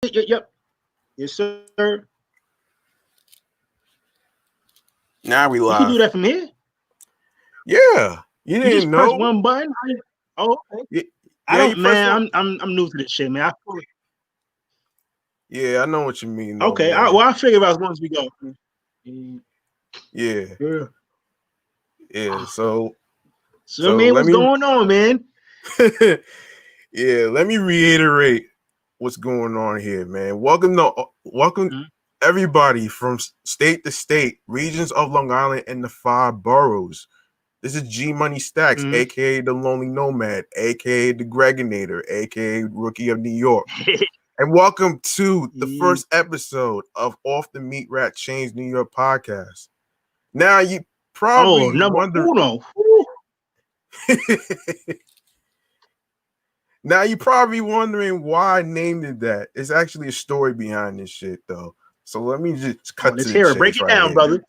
Yep. Yes, sir. Now we You can do live. that from here. Yeah, you You didn't just press know. one button. Oh, okay. Yeah, I yeah, you don't, press one. man. I'm new to this shit, man. Yeah, I know what you mean, though, Okay. man. Well, I figure out as long as we go. Yeah, Yeah. yeah. So Man, let what's me, going on, man? yeah, let me reiterate what's going on here, man. Welcome Mhm. everybody from state to state, regions of Long Island, and the 5 boroughs. This is G Money Stacks, Mhm. aka the Lonely Nomad, aka the Greginator, aka Rookie of New York. And welcome to the first episode of Off the Meatrack Chainz New York podcast. Now you Oh, probably number wonder uno. now you're probably wondering why I named it that. It's actually a story behind this shit though. So let me just Oh, cut to let's the hear it. Break chase it right down, here. brother.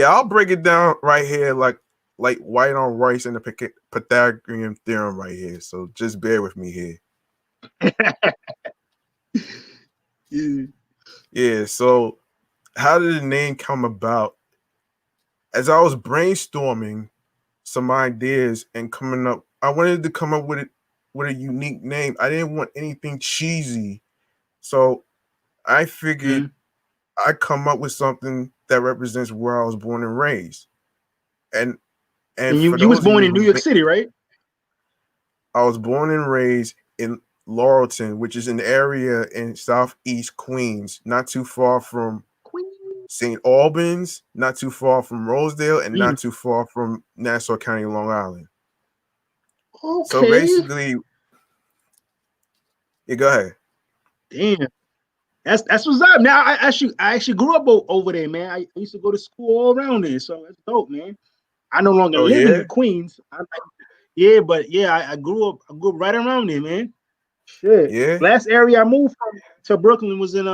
I'll break it down right here like white on rice in the Pythagorean theorem right here. So just bear with me here. Yeah, so how did the name come about? As I was brainstorming some ideas and I wanted to come up with a unique name. I didn't want anything cheesy. So I figured I'd come up with something that represents where I was born and raised. And And for you was those of born you in New who York City, right? I was born and raised in Laurelton, which is an area in Southeast Queens, not too far from St. Albans, not too far from Rosedale, and not too far from Nassau County, Long Island. So Okay. basically, yeah, go ahead. Damn. That's what's up. Now I actually grew up over there, man. I used to go to school all around there, so that's dope, man. I no longer Oh live yeah, in Queens. Yeah, but yeah, I grew up right around there, man. Shit. yeah, Last area I moved from to Brooklyn was in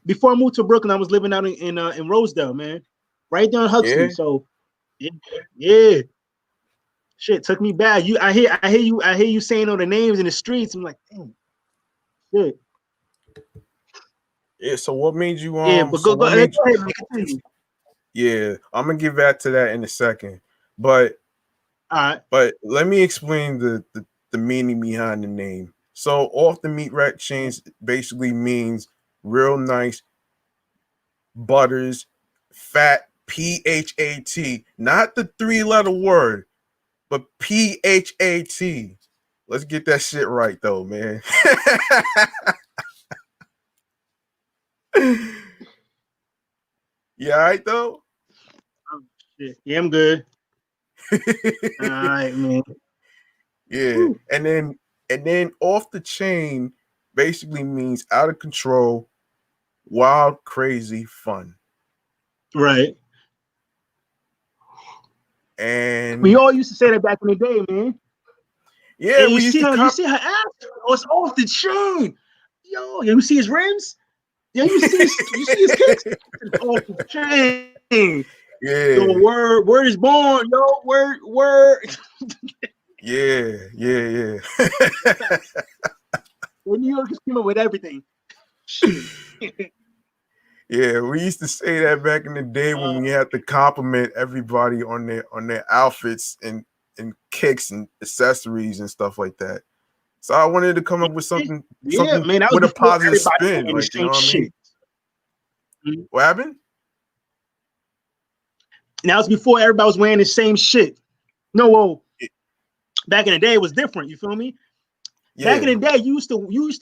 before I moved to Brooklyn, I was living out in Rosedale, man. Right down Huxley. yeah, So yeah. Shit took me back. I hear you saying all the names in the streets. I'm like, damn, shit. yeah. So what made you Yeah, but So go what ahead, made you? man, continue. Yeah, I'm gonna get back to that in a second, but All right. let me explain the meaning behind the name. So off the Meatrack Chainz basically means real nice butters, fat, PHAT, not the 3-letter word, but PHAT. Let's get that shit right though, man. Yeah, all right though. Oh, shit. Yeah, I'm good. All right, man. Yeah, Woo. and then off the chain basically means out of control, wild, crazy, fun. Right. We And all used to say that back in the day, man. yeah, And we used to you see her ass? Oh, it's off the chain. Yo, you see his rims? Yo, you see his kicks? It's off the chain. Yo, yeah, word is born. Yo, word. yeah. When New Yorkers came up with everything. Shit. Yeah, we used to say that back in the day when we had to compliment everybody on their outfits and kicks and accessories and stuff like that. So I wanted to come up with something Yeah, man, that was with a before positive everybody spin, wearing the like you know same what I shit. mean? What happened? Now it's before everybody was wearing the same shit. No, well, back in the day it was different. You feel me? Back in Yeah, the day, you used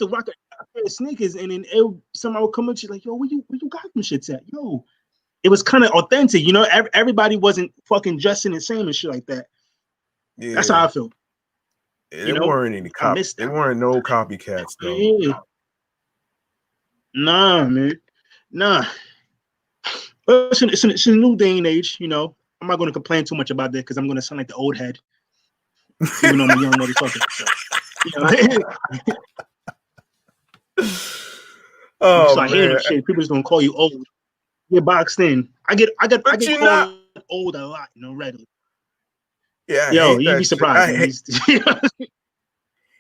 to rock a pair of sneakers, and then somebody would come up to you like, "Yo, where you got them shits at?" Yo, it was kind of authentic, you know. Everybody wasn't fucking dressing the same and shit like that. That's how yeah. I feel. You There know, weren't any I missed there that. weren't no copycats though. Yeah. Nah, man, nah. But it's a new day and age, you know. I'm not going to complain too much about that because I'm going to sound like the old head, even though I'm a young motherfucker. So, you know, you Oh start hearing them man, shit. People just gonna call you old. You're boxed in. I get but you're not. called old a lot, you know, regularly. Yeah, I Yo, hate you'd be that shit. surprised, man.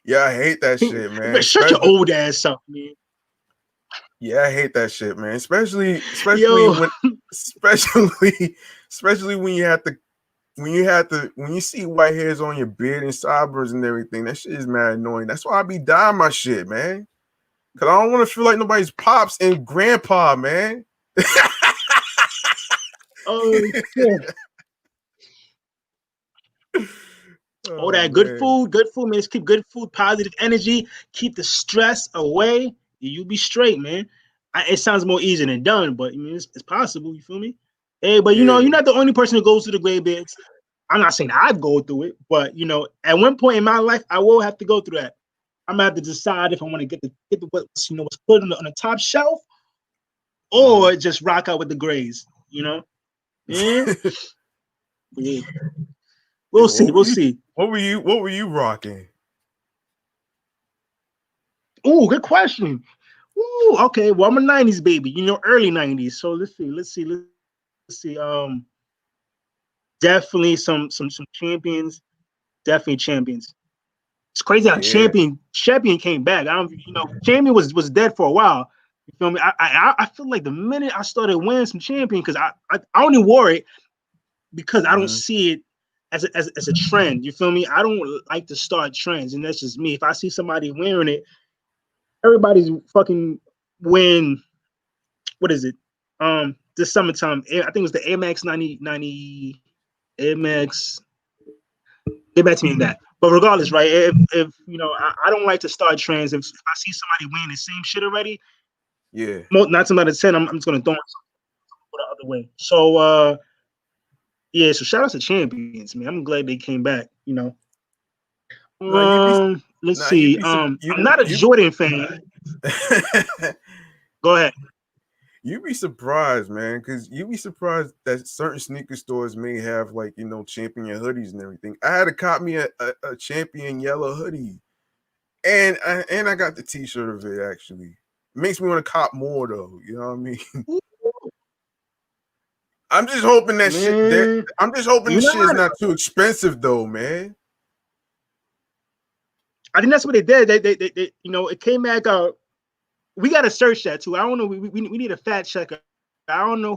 Yeah, I hate that shit, man. But shut your old ass up, man. Yeah, I hate that shit, man. Especially Yo. when when you see white hairs on your beard and sideburns and everything, that shit is mad annoying. That's why I be dyeing my shit, man. Cause I don't want to feel like nobody's pops and grandpa, man. Oh shit. Oh, that good food, man. Just keep good food, positive energy, keep the stress away. You be straight, man. It sounds more easy than done, but I mean, it's possible. You feel me? Hey, but you know, you're not the only person who goes through the gray beds. I'm not saying I'd go through it, but you know, at one point in my life, I will have to go through that. I'm gonna have to decide if I want to get the what's put on the top shelf, or just rock out with the grays. You know? Yeah. Yeah. We'll see. What were you rocking? Oh, good question. Ooh, okay. Well, I'm a '90s baby. You know, early '90s. So let's see. Definitely some champions. Definitely champions. It's crazy how champion came back. Champion was dead for a while. You feel me? I feel like the minute I started wearing some champion, because I only wore it because I don't see it as a trend. You feel me? I don't like to start trends, and that's just me. If I see somebody wearing it, everybody's fucking wearing, what is it? This summertime, I think it was the Air Max 90 Air Max. Get back to me on that. But regardless, right? If you know, I don't like to start trends. If I see somebody wearing the same shit already, not somebody 10, I'm just gonna throw myself the other way. So yeah, so shout out to champions, man. I'm glad they came back, you know. Let's see. I'm not a Jordan fan. Go ahead. You'd be surprised, man, because you'd be surprised that certain sneaker stores may have, like, you know, champion hoodies and everything. I had to cop me a champion yellow hoodie, and I got the t-shirt of it. Actually, it makes me want to cop more, though. You know what I mean? I'm just hoping that shit. I'm just hoping this shit is not too expensive, though, man. I think that's what they did. They you know, it came back out. We got to search that too. I don't know. We need a fact checker. I don't know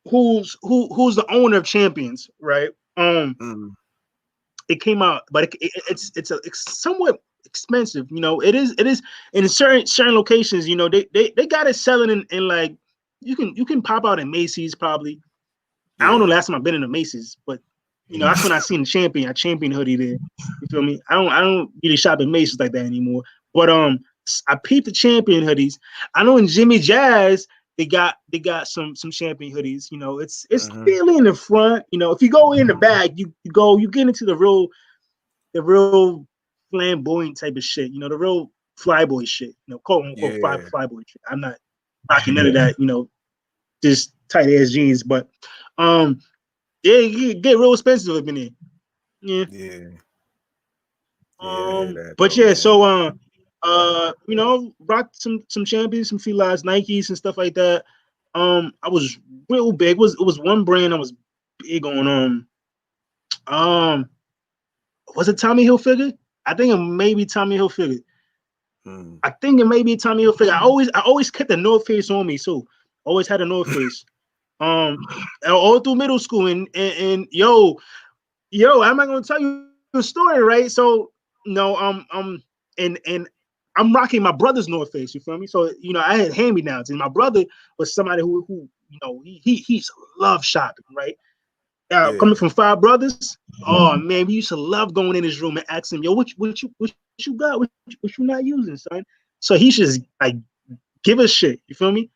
who's the owner of Champions, right? It came out, but it's somewhat expensive. You know, it is in certain locations. You know, they got it selling in like you can pop out in Macy's probably. I don't know last time I've been in a Macy's, but you know that's when I seen a champion hoodie there. You feel me? I don't really shop in Macy's like that anymore. But I peeped the champion hoodies. I know in Jimmy Jazz they got some champion hoodies. You know, it's still in the front. You know, if you go in the back, you get into the real flamboyant type of shit. You know, the real flyboy shit. You know, quote unquote flyboy shit. I'm not rocking none of that. You know, just tight ass jeans. But you get real expensive up in there. Yeah. But yeah, so you know, rocked some champions, some felines, Nikes and stuff like that. I was real big. It was one brand I was big on. Was it Tommy Hilfiger? I think it may be Tommy Hilfiger. I think it may be Tommy Hilfiger. I always kept the North Face on me, so always had a North Face. All through middle school, and yo, I'm not gonna tell you the story, right? So no, and I'm rocking my brother's North Face. You feel me? So you know, I had hand-me-downs, and my brother was somebody who you know he loved shopping, right? Coming from five brothers, oh man, we used to love going in his room and asking him, yo, what you got? What you not using, son? So he just like give us shit. You feel me?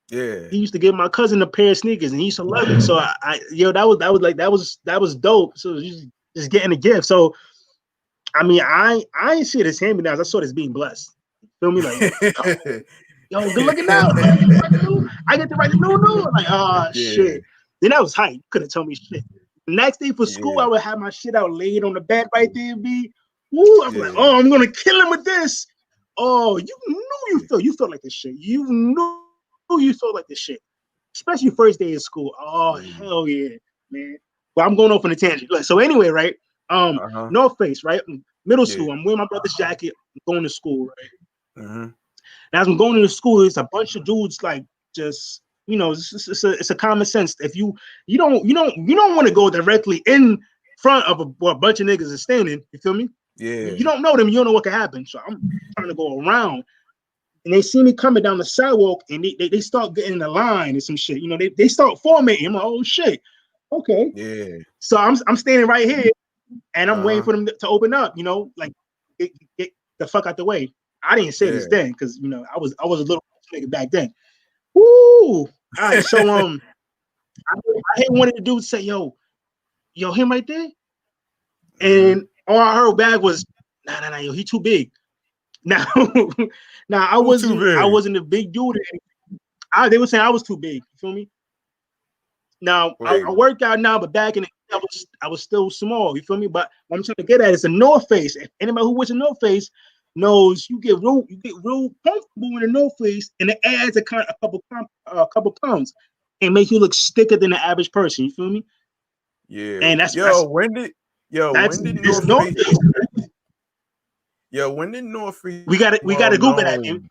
Yeah. He used to give my cousin a pair of sneakers, and he used to love it. So that was dope. So just getting a gift. So I mean, I ain't see it as hand-me-downs. I saw it as being blessed. You feel me? Like, yo, good looking out. I get to write the new. Like, shit. Then I was hyped. Couldn't tell me shit. The next day for school, I would have my shit out laid on the bed right there, B. Woo, I'm like, oh, I'm gonna kill him with this. Oh, you knew you felt like this shit. You knew you felt like this shit. Especially first day of school. Oh, hell yeah, man. Well, I'm going off on a tangent. So anyway, right? North Face, right? Middle Yeah. school. I'm wearing my brother's jacket. I'm going to school, right? Mm-hmm. Now, as I'm going to school, it's a bunch of dudes like just, it's a common sense. If you don't want to go directly in front of a bunch of niggas is standing. You feel me? Yeah. You don't know them. You don't know what can happen. So I'm trying to go around, and they see me coming down the sidewalk, and they start getting in the line and some shit. They start formatting. I'm like, oh shit, okay. Yeah. So I'm standing right here, and I'm waiting Uh-huh. for them to open up. Like get the fuck out the way. I didn't say this then because I was a little nigga back then. Woo! All right, so I heard one of the dudes say, yo, him right there, and all I heard back was, nah, yo, he too big. Now, I wasn't a big dude. They were saying I was too big. You feel me? Now I work out now, but back in the day, I was still small. You feel me? But what I'm trying to get at is a North Face. If anybody who wears a North Face knows you get real comfortable in a North Face, and it adds a couple pounds and make you look thicker than the average person. You feel me? Yeah. And that's when did this North North Face? Face. When did North Face? We got to Google that, man.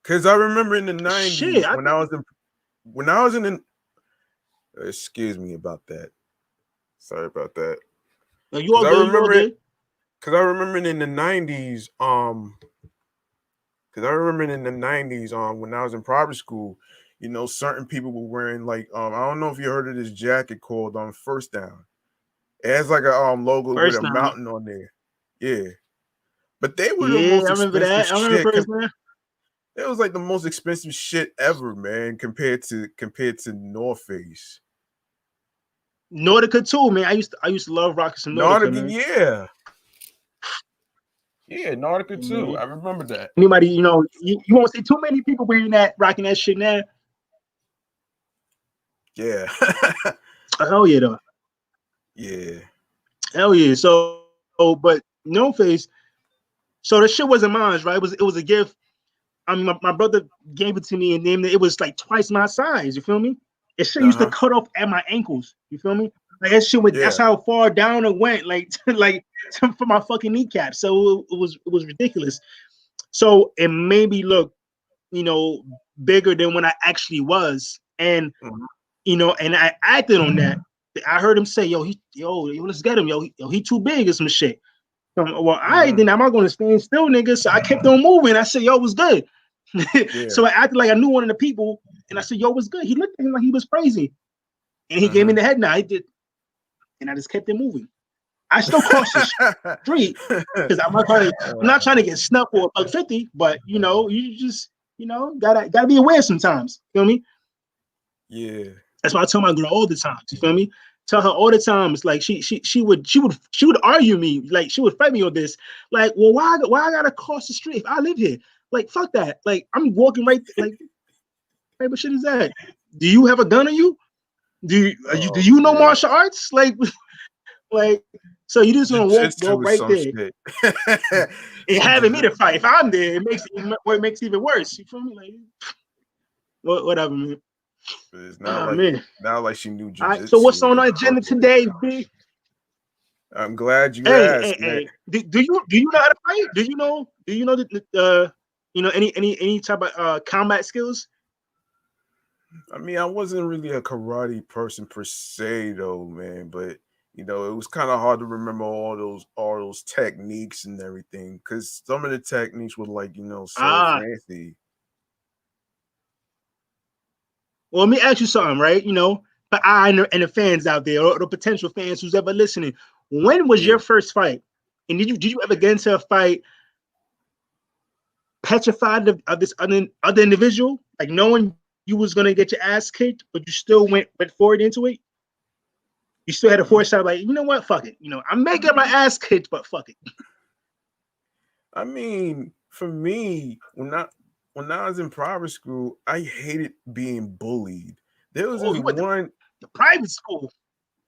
Because I remember in the 90s Shit, when I was in excuse me about that. Sorry about that. No, you all good. You all good. Because I remember in the 90s, when I was in private school, certain people were wearing like I don't know if you heard of this jacket called First Down. It has like a logo with a mountain on there. Yeah. But they were the most expensive that. I remember First Down. It was like the most expensive shit ever, man, compared to North Face. Nautica too, man. I used to love rocking some Nautica, man. Yeah. Yeah, Nautica too. I remember that. Anybody, you won't see too many people wearing that, rocking that shit now. Yeah. Hell yeah, though. Yeah. Hell yeah. So, but No Face. So the shit wasn't mine, right? It was a gift. I mean, my brother gave it to me and named it. It was like twice my size. You feel me? It shit used to cut off at my ankles. You feel me? Like that shit went. That's how far down it went. Like for my fucking kneecap. So it was ridiculous. So it made me look, bigger than when I actually was, and and I acted on that. I heard him say, "Yo, let's get him, he too big or some shit." Well, then I'm not going to stand still, nigga. So I kept on moving. I said, "Yo, what's good?" So I acted like I knew one of the people, and I said, "Yo, what's good?" He looked at him like he was crazy, and he gave me the head nod. He did, and I just kept it moving. I still crossed the street because I'm not trying to get snuffed for $1.50, but you just gotta be aware sometimes. You feel me? Yeah. That's why I tell my girl all the time. You feel me? Tell her all the time. It's like she would argue me, like she would fight me on this. Like, well, why I gotta cross the street if I live here? Like, fuck that. Like, I'm walking right. Like, hey, what shit is that? Do you have a gun on you? Do you know martial arts? Like, so you just gonna walk right there. And having me to fight. If I'm there, it makes it even worse. You feel me? Like, whatever, man. It's not like she knew jiu-jitsu. Right, so what's on our agenda today, B? I'm glad you asked. Hey. Do you know how to fight? Do you know any type of combat skills? I mean, I wasn't really a karate person per se, though, man. But it was kind of hard to remember all those techniques and everything, because some of the techniques were like so fancy. Well, let me ask you something, right? But I and the fans out there, or the potential fans who's ever listening, when was your first fight? And did you ever get into a fight petrified of this other individual, like knowing you was gonna get your ass kicked, but you still went forward into it? You still had a foresight, like, you know what, fuck it. I may get my ass kicked, but fuck it. I mean, for me, when I was in private school, I hated being bullied. There was this one the private school.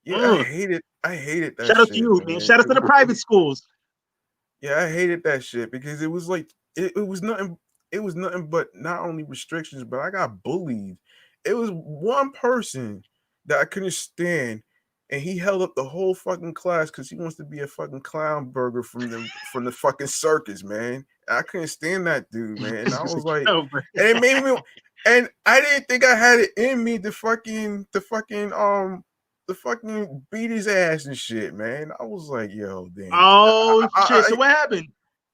Yeah, I hated that. Shout out to you, man. Shout out to the private schools. Yeah, I hated that shit because it was like it was nothing. It was nothing but not only restrictions, but I got bullied. It was one person that I couldn't stand. and he held up the whole fucking class because he wants to be a fucking clown burger from the fucking circus, man. I couldn't stand that dude, man. And I was like, and it made me, and I didn't think I had it in me to fucking beat his ass and shit, man. I was like, yo, damn. Oh shit! So what happened?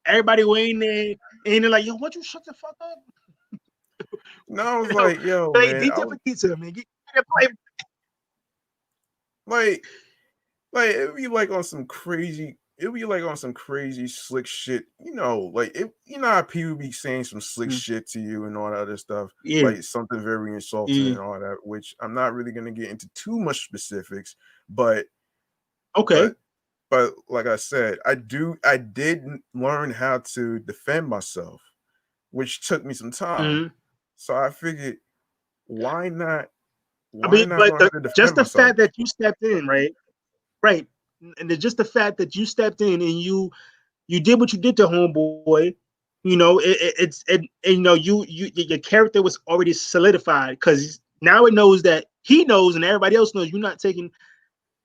Everybody waiting there, and they're like, "Yo, what you shut the fuck up?" No, I was like, yo, play man. DJ for pizza, man. Like it'd be like on some crazy. It'd be like on some crazy slick shit, you know. Like you know how people be saying some slick shit to you and all that other stuff, Yeah. like something very insulting and all that. Which I'm not really gonna get into too much specifics, but okay. But like I said, I did learn how to defend myself, which took me some time. So I figured, why not? Why not learn how to defend just the myself? fact that you stepped in, right, and just the fact that you stepped in and you did what you did to homeboy, you know, you know, your character was already solidified because now it knows that he knows and everybody else knows you're not taking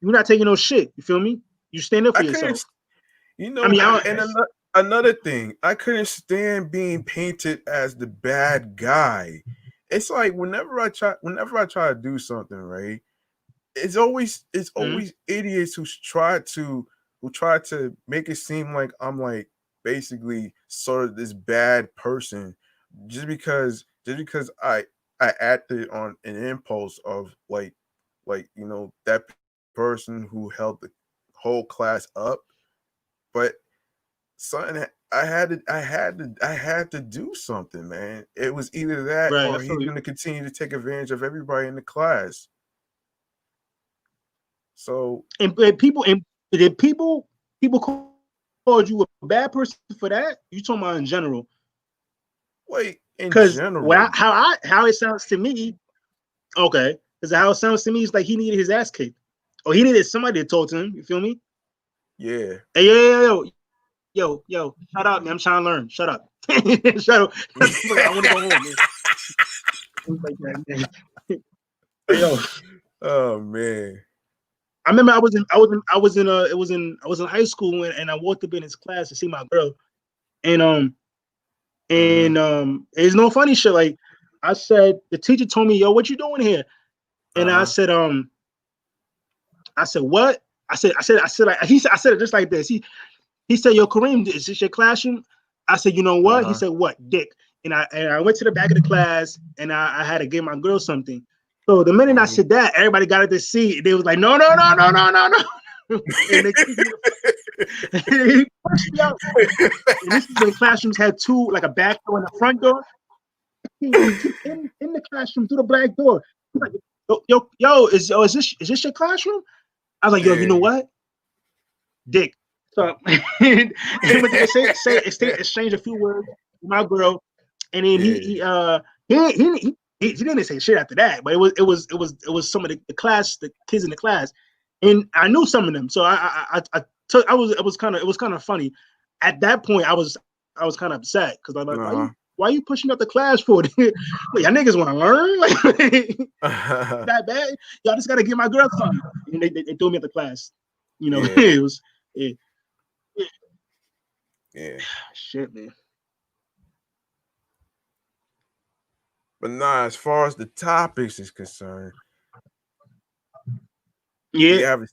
no shit. You feel me? You stand up for yourself. You know, I mean, and another thing, I couldn't stand being painted as the bad guy. It's like whenever I try to do something, right? It's always idiots who try to make it seem like I'm like basically sort of this bad person just because I acted on an impulse of like you know that person who held the whole class up, but something I had to do something, man. It was either that or he's going to continue to take advantage of everybody in the class. So and people called you a bad person for that? You talking about in general? Wait, in general, how it sounds to me, okay, because how it sounds to me is like he needed his ass kicked, or he needed somebody to talk to him. You feel me? Yeah. Hey, yo, shut up, man. I'm trying to learn. Shut up. Shut up. I want to go home, man. Like that, man. Hey, yo. Oh man. I remember I was in high school and I walked up in his class to see my girl, and it's no funny shit. Like I said, the teacher told me, "Yo, what you doing here?" And I said, what? I said, like I said it just like this. He said, "Yo, Kareem, is this your classroom?" I said, "You know what?" He said, "What, dick?" And I went to the back of the class and I had to give my girl something. So the minute I said that, everybody got at the seat. They was like, no. And they pushed me out. And this is when classrooms had two, like a back door and a front door. In the classroom through the black door. Like, yo, is this your classroom? I was like, yo, you know what? Dick. So he went to exchange a few words with my girl, and then he didn't say shit after that, but it was some of the kids in the class, and I knew some of them, so it was kind of funny. At that point, I was kind of upset because I'm like, why are you pushing up the class for it? Like, y'all niggas want to learn? Like, that bad? Y'all just gotta get my girl something. And they threw me at the class. You know, it was yeah. Shit, man. But nah, as far as the topics is concerned, I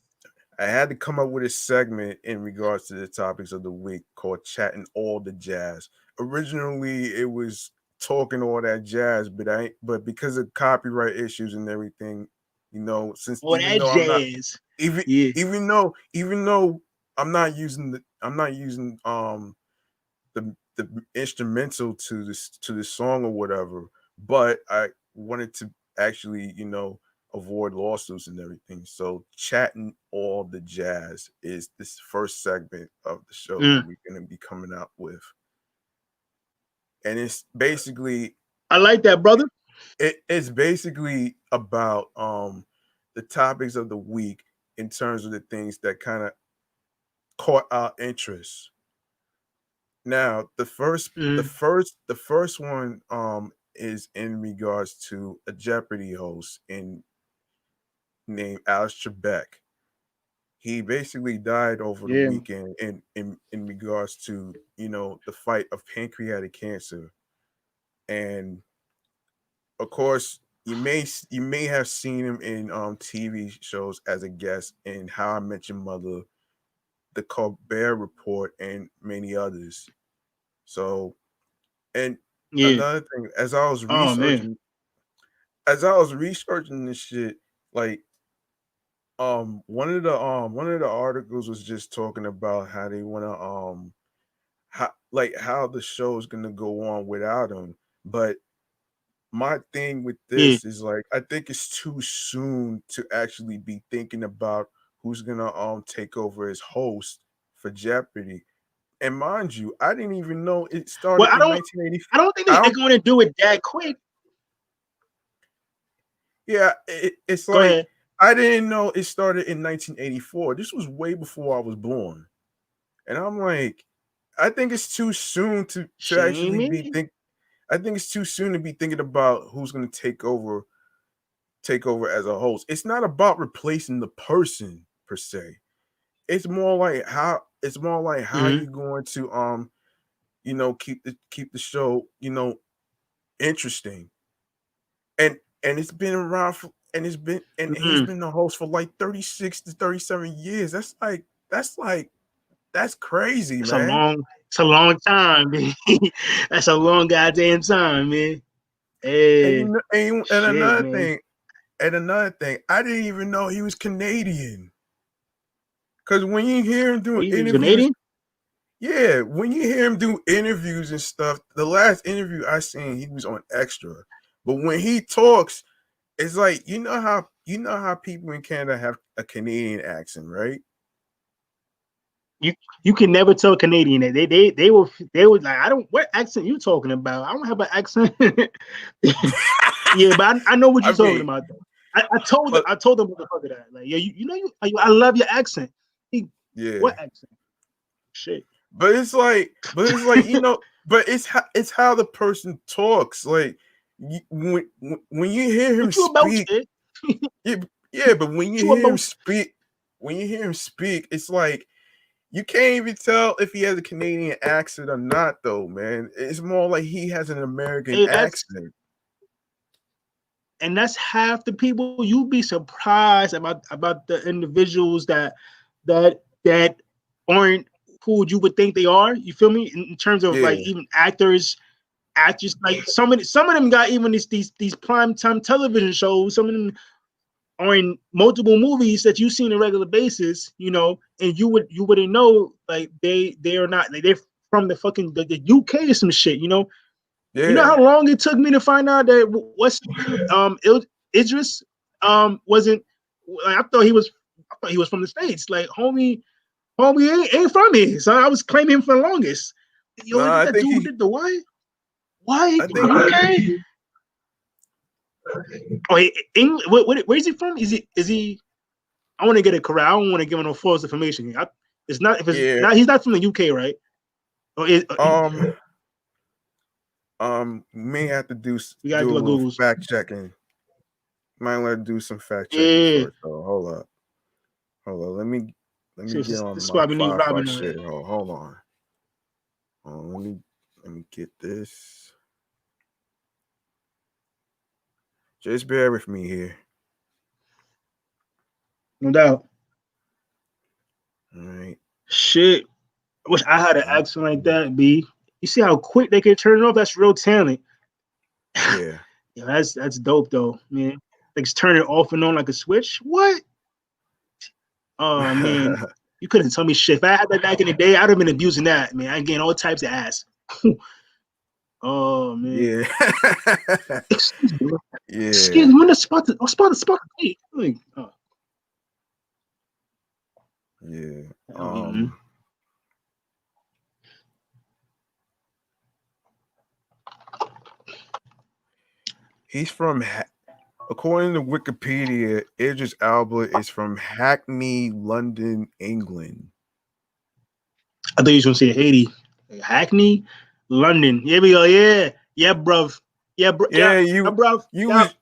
had to come up with a segment in regards to the topics of the week called Chatting All the Jazz. Originally, it was talking all that jazz, but because of copyright issues and everything, you know, even though I'm not using the instrumental to the song or whatever, but I wanted to actually, you know, avoid lawsuits and everything. So Chatting All the Jazz is this first segment of the show that we're going to be coming out with. And it's basically, I like that, brother. It's basically about the topics of the week in terms of the things that kind of caught our interest. Now, the first one is in regards to a Jeopardy host named Alex Trebek. he basically died over the Yeah. weekend in regards to, you know, the fight of pancreatic cancer. And of course, you may have seen him in TV shows as a guest in How I Met Your Mother, The Colbert Report, and many others. So, and Yeah. another thing, Oh man. as I was researching this shit, like one of the articles was just talking about how they want to how the show is gonna go on without him. But my thing with Yeah. this is like I think it's too soon to actually be thinking about who's gonna take over as host for Jeopardy. And mind you, I didn't even know it Well, started I in don't 1980. I don't think I they're don't. going to do it that quick. Yeah, it's Go like ahead. I didn't know it started in 1984. This was way before I was born, and I'm like, I think it's too soon to Shame actually be me. think. I think it's too soon to be thinking about who's going to take over as a host. It's not about replacing the person per se. It's more like how Mm-hmm. you going to keep the show, interesting. And it's been around for and it's been and he's Mm-hmm. been the host for like 36 to 37 years. That's crazy, It's a man. long, it's a long time, man. That's a long goddamn time, man. And Hey, shit, another man. thing, I didn't even know he was Canadian. Because when you hear him doing He's interviews, Canadian. yeah, when you hear him do interviews and stuff, the last interview I seen, he was on Extra. But when he talks, it's like you know how people in Canada have a Canadian accent, right? You can never tell Canadian that they were like, I don't, what accent you talking about? I don't have an accent. Yeah, but I know what I you're talking mean, about though. I but told them motherfucker that. Like, yeah, I love your accent. He, yeah, what accent? Shit. but it's how the person talks. Like when you hear him What you about, speak, shit? yeah, yeah, but What you about? when you hear him speak, it's like you can't even tell if he has a Canadian accent or not, though, man. It's more like he has an American Hey, accent. that's half the people. You'd be surprised about the individuals that aren't who you would think they are. You feel me? In terms of like Yeah, even actors, like some of them got even these prime time television shows. Some of them are in multiple movies that you see on a regular basis, and you wouldn't know, like they are not, like they're from the UK or some shit. You know yeah. how long it took me to find out that Idris wasn't, like, I thought he was from the States. Like, homie ain't from here. So I was claiming him for the longest. Yo, Nah, that dude who did the what? Why I from the think he, UK? Oh, England. Where is he from? Is he? I want to get it correct. I don't want to give him no false information. It's not, if it's yeah. not, he's not from the UK, right? Or Um, may have to we gotta do a do a little Google's. fact checking. Might let do some fact checking Yeah. first. Oh, hold up, hold on. Let me See, get this on is my why we need Wi-Fi Robin on it. shit. Oh, hold on. Oh, let me get this. Just bear with me here. No doubt. All right. Shit. I wish I had an accent like that, B. You see how quick they can turn it off? That's real talent. Yeah. Yeah, that's dope though, man. Like, just turn it off and on like a switch. What? Oh man, you couldn't tell me shit. If I had that back in the day, I'd have been abusing that, man. I getting all types of ass. Oh man. Yeah. Excuse me. Excuse Yeah. me. When the spot. Hey, like, Yeah. mm-hmm. He's from according to Wikipedia, Idris Elba is from Hackney, London, England. I thought you was gonna say Haiti, Hackney, London. Here we go. Yeah, bruv. Yeah, bro. Yeah, Bro.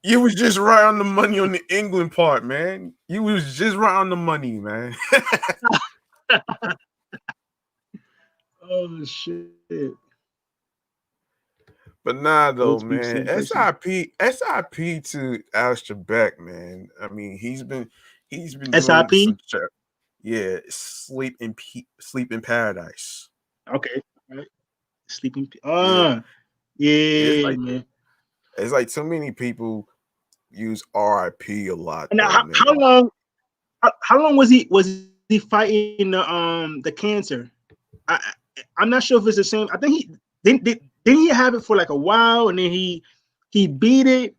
you was just right on the money on the England part, man. You was just right on the money, man. Oh shit. But nah, though, Both speak man. same person. SIP to Alistair Beck, man. I mean, he's been doing SIP. some yeah, sleep in paradise. Okay. All right. Sleeping. Yeah, it's Yeah, like man. it's like so many people use RIP a lot, And now, though, man. how long? How long was he fighting the cancer? I, I'm not sure if it's the same. I think didn't he have it for like a while, and then he beat it.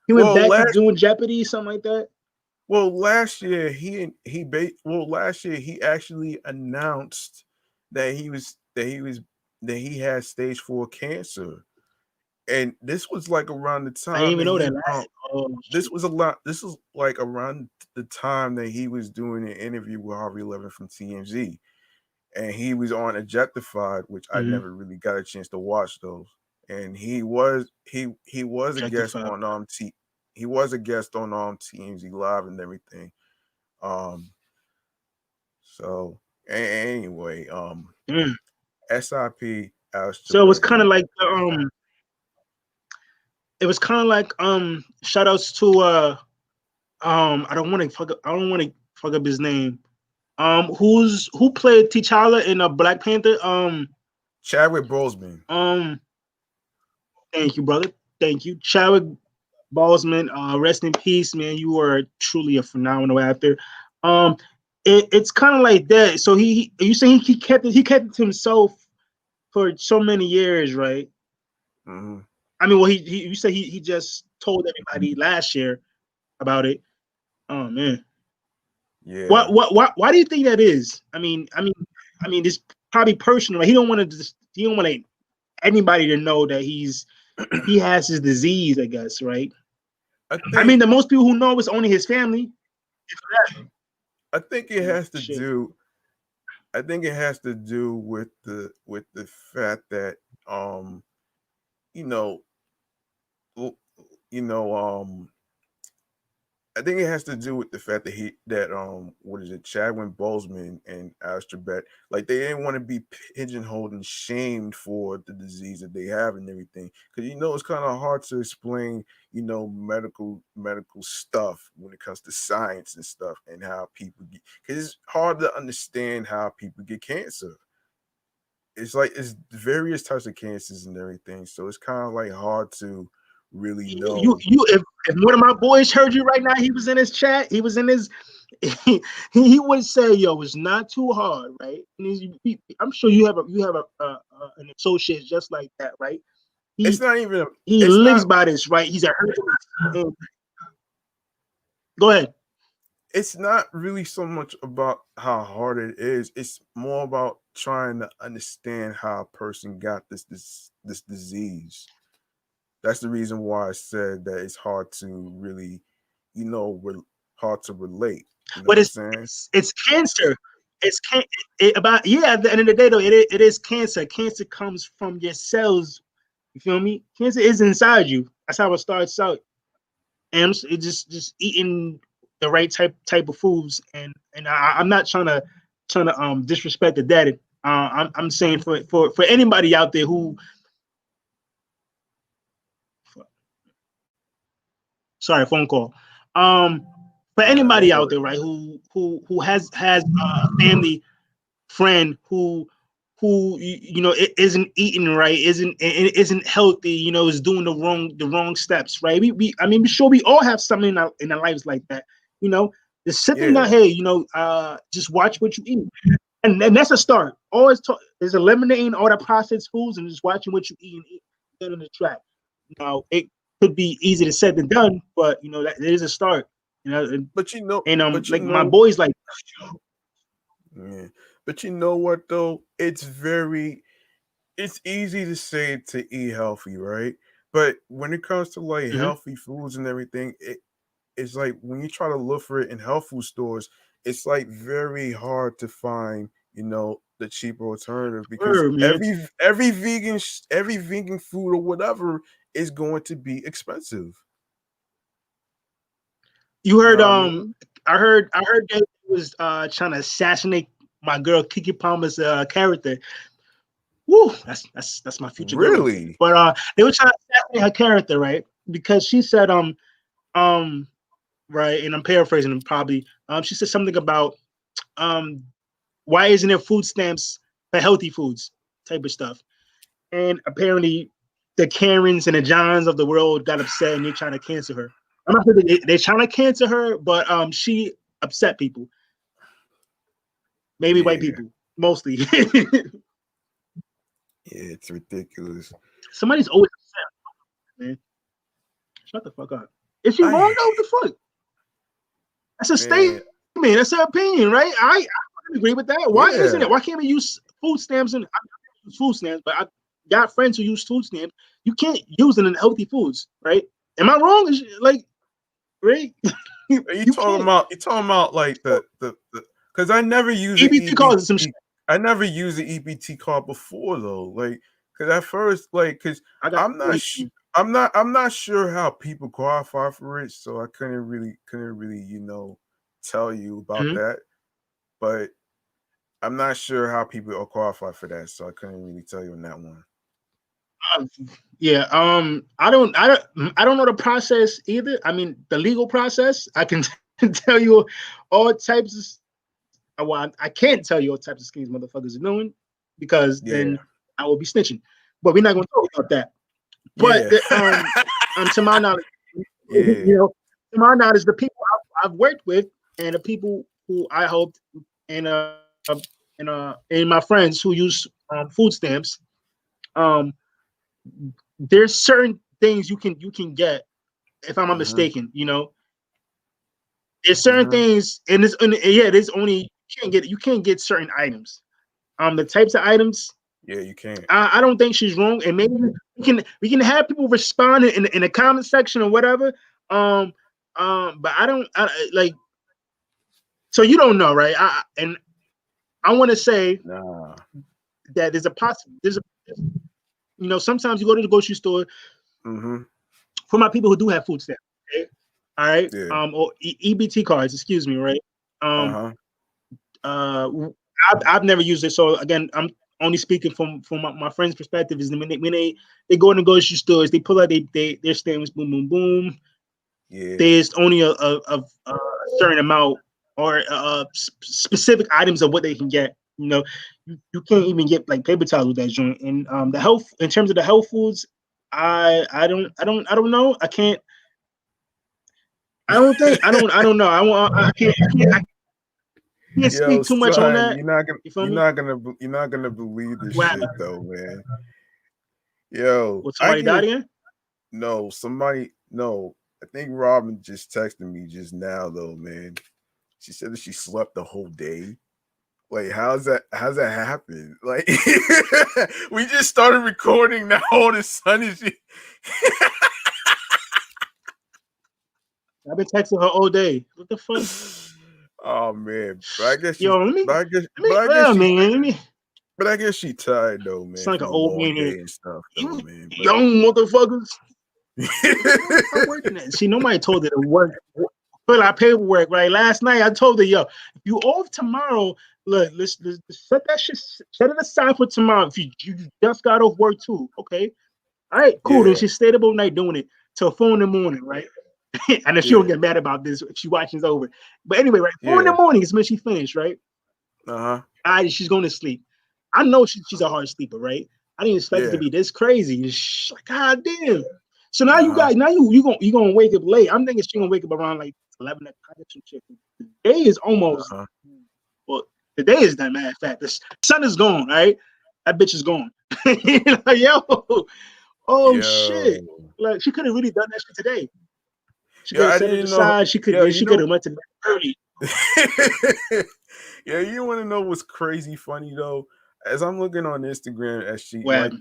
He went Well, back to last doing Jeopardy, something like that. last year last year he actually announced that he had stage 4 cancer, and this was like around the I didn't time even that know that. Oh this shit. was a lot. This was like around the time that he was doing an interview with Harvey Levin from TMZ, and he was on Objectified, which I Mm-hmm. never really got a chance to watch those. And he was a guest Objectified. on he was a guest on TMZ Live and everything. Um, so anyway, Mm. SIP Alistair So it was Beck, kind of man. like it was kind of like shout outs to I don't want to fuck up his name. Who played T'Challa in Black Panther? Chadwick Boseman. Thank you, brother. Thank you, Chadwick Boseman. Rest in peace, man. You are truly a phenomenal actor. Um, it's kind of like that. So you saying he kept it to himself for so many years, right? Mm-hmm. I mean, well, you say he just told everybody last year about it. Oh man, Yeah. why do you think that is? I mean, it's probably personal. Right? He don't want anybody to know that he has his disease. I guess, right? I I think mean, the most people who know is only his family. I think it has to Shit. do I think it has to do with the fact that you know l- you know I think it has to do with the fact that what is it, Chadwick Boseman and Alistair Beck, like they didn't want to be pigeonholed and shamed for the disease that they have and everything. Because it's kind of hard to explain, medical stuff when it comes to science and stuff and how people get, because it's hard to understand how people get cancer. It's like it's various types of cancers and everything. So it's kind of like hard to really You know. you if one of my boys heard you right now, he was in his chat. He was in his. He would say, "Yo, it's not too hard, right?" And I'm sure you have an associate just like that, right? It's He not even he it's lives not by this, right? He's a herbalist. Go ahead. it's not really so much about how hard it is. It's more about trying to understand how a person got this disease. That's the reason why I said that it's hard to really, hard to relate. You know But what I'm saying? it's cancer. It's about At the end of the day, though, it is cancer. Cancer comes from your cells. You feel me? Cancer is inside you. That's how it starts out. And it just eating the right type of foods. And I'm not trying to disrespect the daddy. I'm saying for anybody out there who, sorry, phone call. For Nah, anybody don't out worry there, right, about it. who has a family friend who isn't eating right, isn't healthy, is doing the wrong steps, right? I'm sure we all have something in our lives like that, you know. Just sit them down, Yeah, hey, just watch what you eat, and that's a start. Always is eliminating all the processed foods and just watching what you eat and get on the track. Now it could be easy to said than done, but that it is a start. And, but like my boys, like, yeah, but you know what though? It's easy to say to eat healthy, right? But when it comes to like mhm, healthy foods and everything, it's like when you try to look for it in health food stores, it's like very hard to find, the cheaper alternative, because man. every vegan food or whatever is going to be expensive. You heard Know what I mean? I heard they was trying to assassinate my girl Kiki Palmer's character. Woo, that's my future girl right there. Really? But they were trying to assassinate her character, right? Because she said right, and I'm paraphrasing them probably. She said something about why isn't there food stamps for healthy foods type of stuff. And apparently the Karens and the Johns of the world got upset and they're trying to cancel her. I'm not sure they're trying to cancel her, but she upset people. Maybe white people, mostly. Yeah, it's ridiculous. Somebody's always upset, man. Shut the fuck up. Is she wrong though? What the fuck? That's a statement. That's her opinion, right? I agree with that. Why isn't it? Why can't we use food stamps? And I use food stamps, but I got friends who use food stamps. You can't use it in healthy foods, right? Am I wrong? Like, right? You talking about like the because I never used EBT cards some shit. I never used the EBT card before though. Like, because at first, like, because I'm not sure how people qualify for it, so I couldn't really tell you about that. But I'm not sure how people are qualified for that, so I couldn't really tell you on that one. I don't know the process either. I mean, the legal process. I can tell you all types of. Well, I can't tell you all types of schemes motherfuckers are doing because then I will be snitching. But we're not going to talk about that. But to my knowledge, to my knowledge, the people I've worked with and the people who I hoped and my friends who use food stamps, there's certain things you can get, if I'm not mistaken. There's certain things, and there's only you can't get certain items. The types of items. Yeah, you can't. I don't think she's wrong, and maybe we can have people respond in the comment section or whatever. But I don't like. So you don't know, right? I want to say that there's sometimes you go to the grocery store for my people who do have food stamps. Okay? All right. Or EBT cards, excuse me, right? I've never used it, so again, I'm only speaking from my friend's perspective. Is when they go in the grocery stores, they pull out their stamps, boom, boom, boom. Yeah. There's only a certain amount or specific items of what they can get. You can't even get like paper towels with that joint. And the health, in terms of the health foods, I don't know. I can't. I don't know. I can't speak too much on that. You're not gonna believe this shit though, man. Yo, what, somebody died again? No, I think Robin just texted me just now though, man. She said that she slept the whole day. Like, how's that happen? Like, we just started recording now. All of a sudden, I've been texting her all day. What the fuck? Oh man, but I guess But I guess she tired though, man. It's like an old man here and stuff, though, man. But... young motherfuckers. See, nobody told her to work. Fill out paperwork, right? Last night I told her, yo, if you off tomorrow, look, let's set that shit, set it aside for tomorrow. If you just got off work too, okay? All right, cool. Yeah. Then she stayed up all night doing it till 4 a.m, right? And then she don't get mad about this if she watches over. But anyway, right? 4 a.m. is when she finished, right? She's going to sleep. I know she's a hard sleeper, right? I didn't expect it to be this crazy. Like, God damn. So now you gonna wake up late. I'm thinking she's gonna wake up around like 11 o'clock or some shit. The day is almost well, the day is that matter of fact. The sun is gone, right? That bitch is gone. Like, shit. Like, she could have really done that shit today. She could have set it aside. She could have went to bed early. Yeah, you want to know what's crazy funny though? As I'm looking on Instagram, as she like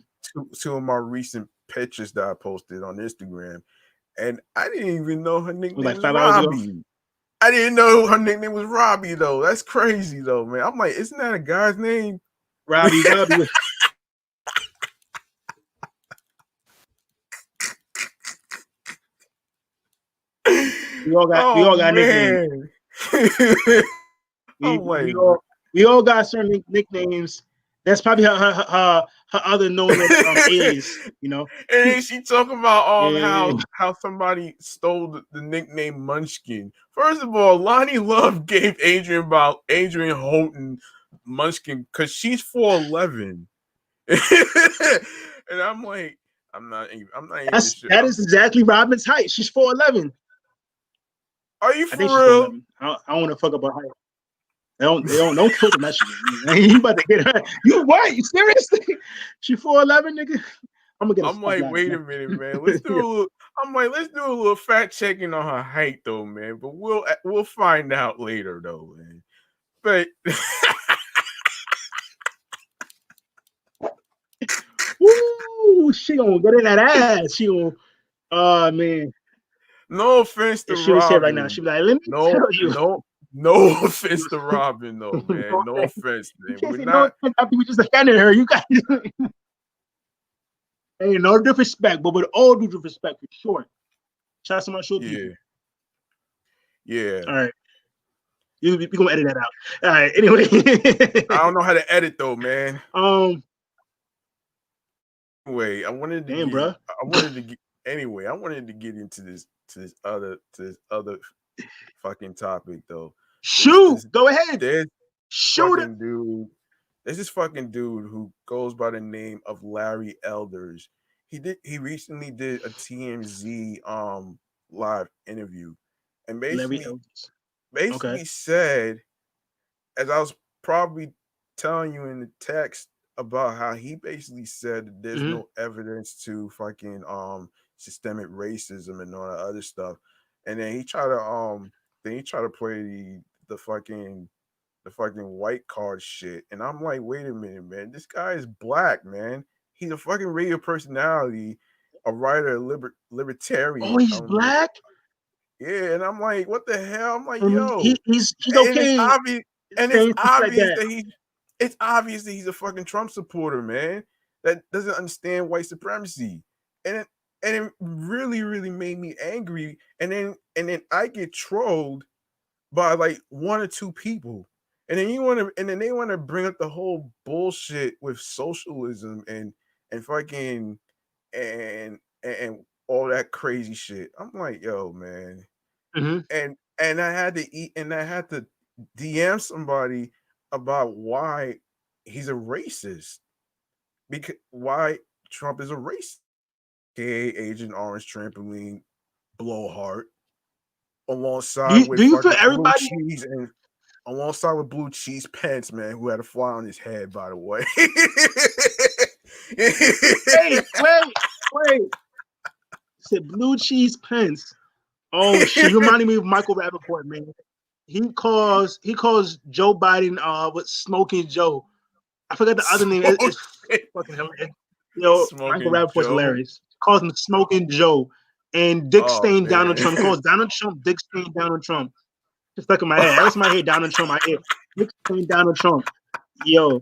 two of my recent pictures that I posted on Instagram, and I didn't even know her nickname was Robbie. I didn't know her nickname was Robbie though. That's crazy though, man. I'm like, isn't that a guy's name? Robbie. We all got nicknames. Man. We, we all got certain nicknames. That's probably her other known alias, you know. And then she talking about Yeah. how somebody stole the nickname Munchkin. First of all, Lonnie Love gave Adrian Houghton Munchkin because she's 4'11", and I'm like, I'm not even That is exactly Robin's height. She's 4'11". Are you for I think real? She's 4'11". I don't want to fuck up her height. Don't kill the message. You about to get her. You what? You seriously? She 4'11", nigga. I'm gonna get. I'm like, wait a minute, man. Let's do a little fact checking on her height, though, man. But we'll find out later, though, man. But woo, she gonna get in that ass. She gonna. Oh man. No offense to if she Robin. Was here right now, she'd be like, "Let me tell you." No offense to Robin, though, man. No offense, man. We're not. We just offended her. You guys. Hey, no disrespect, but with all due respect, for sure. Shout out to my show. Yeah. All right. You're gonna edit that out. All right. Anyway. I don't know how to edit though, man. Anyway, I wanted to get into this other fucking topic though. Go ahead. Shoot it. Dude. There's this fucking dude who goes by the name of Larry Elders. He recently did a TMZ live interview, and basically said, as I was probably telling you in the text, about how he basically said that there's no evidence to fucking systemic racism and all that other stuff, and then he tried to play the fucking white card shit, and I'm like, wait a minute, man, this guy is black, man. He's a fucking radio personality, a writer, libertarian. Oh, he's black. Yeah, and I'm like, what the hell? I'm like, yo, he's okay. It's obvious that he's a fucking Trump supporter, man, that doesn't understand white supremacy, and it really, really made me angry. And then I get trolled by like one or two people. And then they want to bring up the whole bullshit with socialism and fucking and all that crazy shit. I'm like, yo, man. And I had to DM somebody about why he's a racist. Because why Trump is a racist. Okay, Agent Orange Trampoline Blowhard alongside with everybody cheese and alongside with Blue Cheese Pence, man, who had a fly on his head, by the way. Wait. Said Blue Cheese Pence. Oh shit! You reminded me of Michael Rappaport, man. He calls Joe Biden with Smoking Joe. I forgot the other name. It's fucking hilarious. Yo, Michael Rappaport's hilarious. Calls him Smoking Joe. And Dick Stain Donald Trump. Calls Donald Trump Dick Stain Donald Trump. Just stuck in my head. That's my head. Donald Trump. My head. Dick Stain Donald Trump. Yo,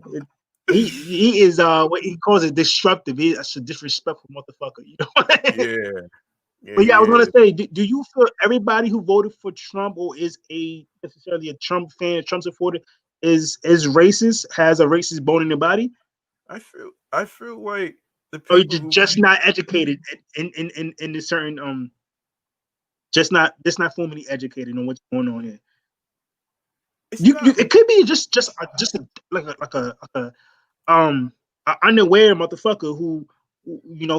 he is what he calls it disruptive. He's a disrespectful motherfucker. You know? But I was gonna say, do you feel everybody who voted for Trump or is necessarily a Trump fan, a Trump supporter, is racist? Has a racist bone in their body? I feel like the people you're just not educated in a certain just not formally educated on what's going on here. It could be just a unaware motherfucker who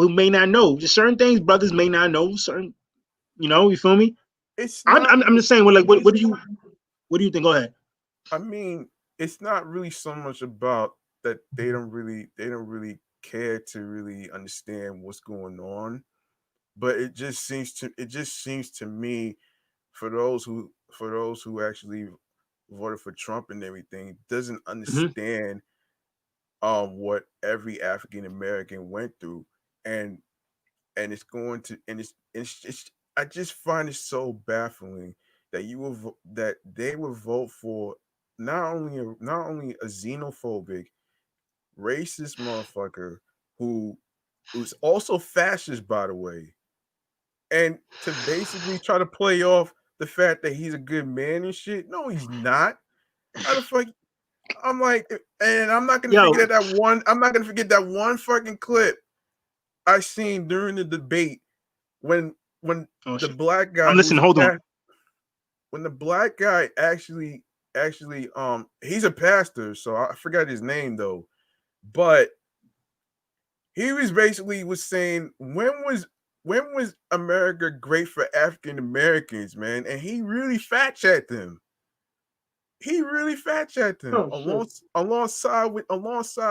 may not know. Just certain things brothers may not know. Certain, you feel me? I'm just saying. What do you think? Go ahead. I mean, it's not really so much about that they don't really care to really understand what's going on, but it just seems to me for those who actually voted for Trump and everything doesn't understand what every African American went through, and it's going to it's I just find it so baffling that they will vote for not only a xenophobic, racist motherfucker who's also fascist, by the way, and to basically try to play off the fact that he's a good man and shit. No, he's not. How the fuck? I'm like, and I'm not gonna Yo, forget that one. I'm not gonna forget that one fucking clip I seen during the debate when oh the shit. black guy I'm who's listening. a Hold on. when the black guy actually he's a pastor, so I forgot his name though, but he was saying when was America great for African Americans, man, and he really fact checked them. He really fat checked him Oh shit. alongside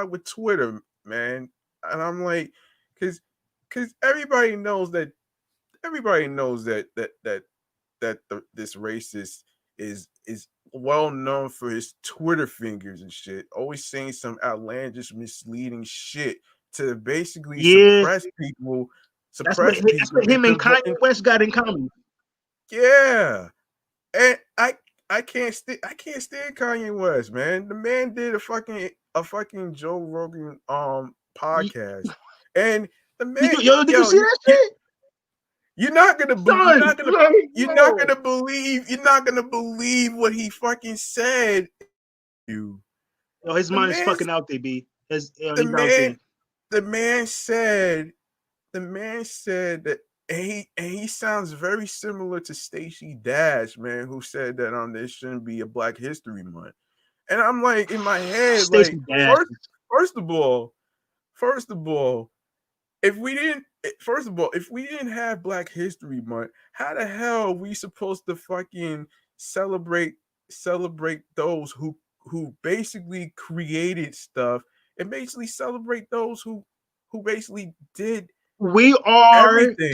with Twitter, man. And I'm like, because everybody knows that this racist is well known for his Twitter fingers and shit, always saying some outlandish, misleading shit to basically Yeah, suppress that's people what him and Kanye West got in common. yeah. And I can't stand Kanye West, man. The man did a fucking Joe Rogan You, podcast. And the man did you see that you shit? you're not gonna be, Son, like, yo. you're not gonna believe what he fucking said. You Yo, his the mind is man fucking out there, B. the He's out there. man the man said that and he sounds very similar to Stacey Dash, man, who said that there shouldn't be a Black History Month. And I'm like in my head, Stacey like Dash. first of all, first of all, if we didn't have Black History Month, how the hell are we supposed to fucking celebrate those who basically created stuff and basically celebrate those who basically did We are the everything?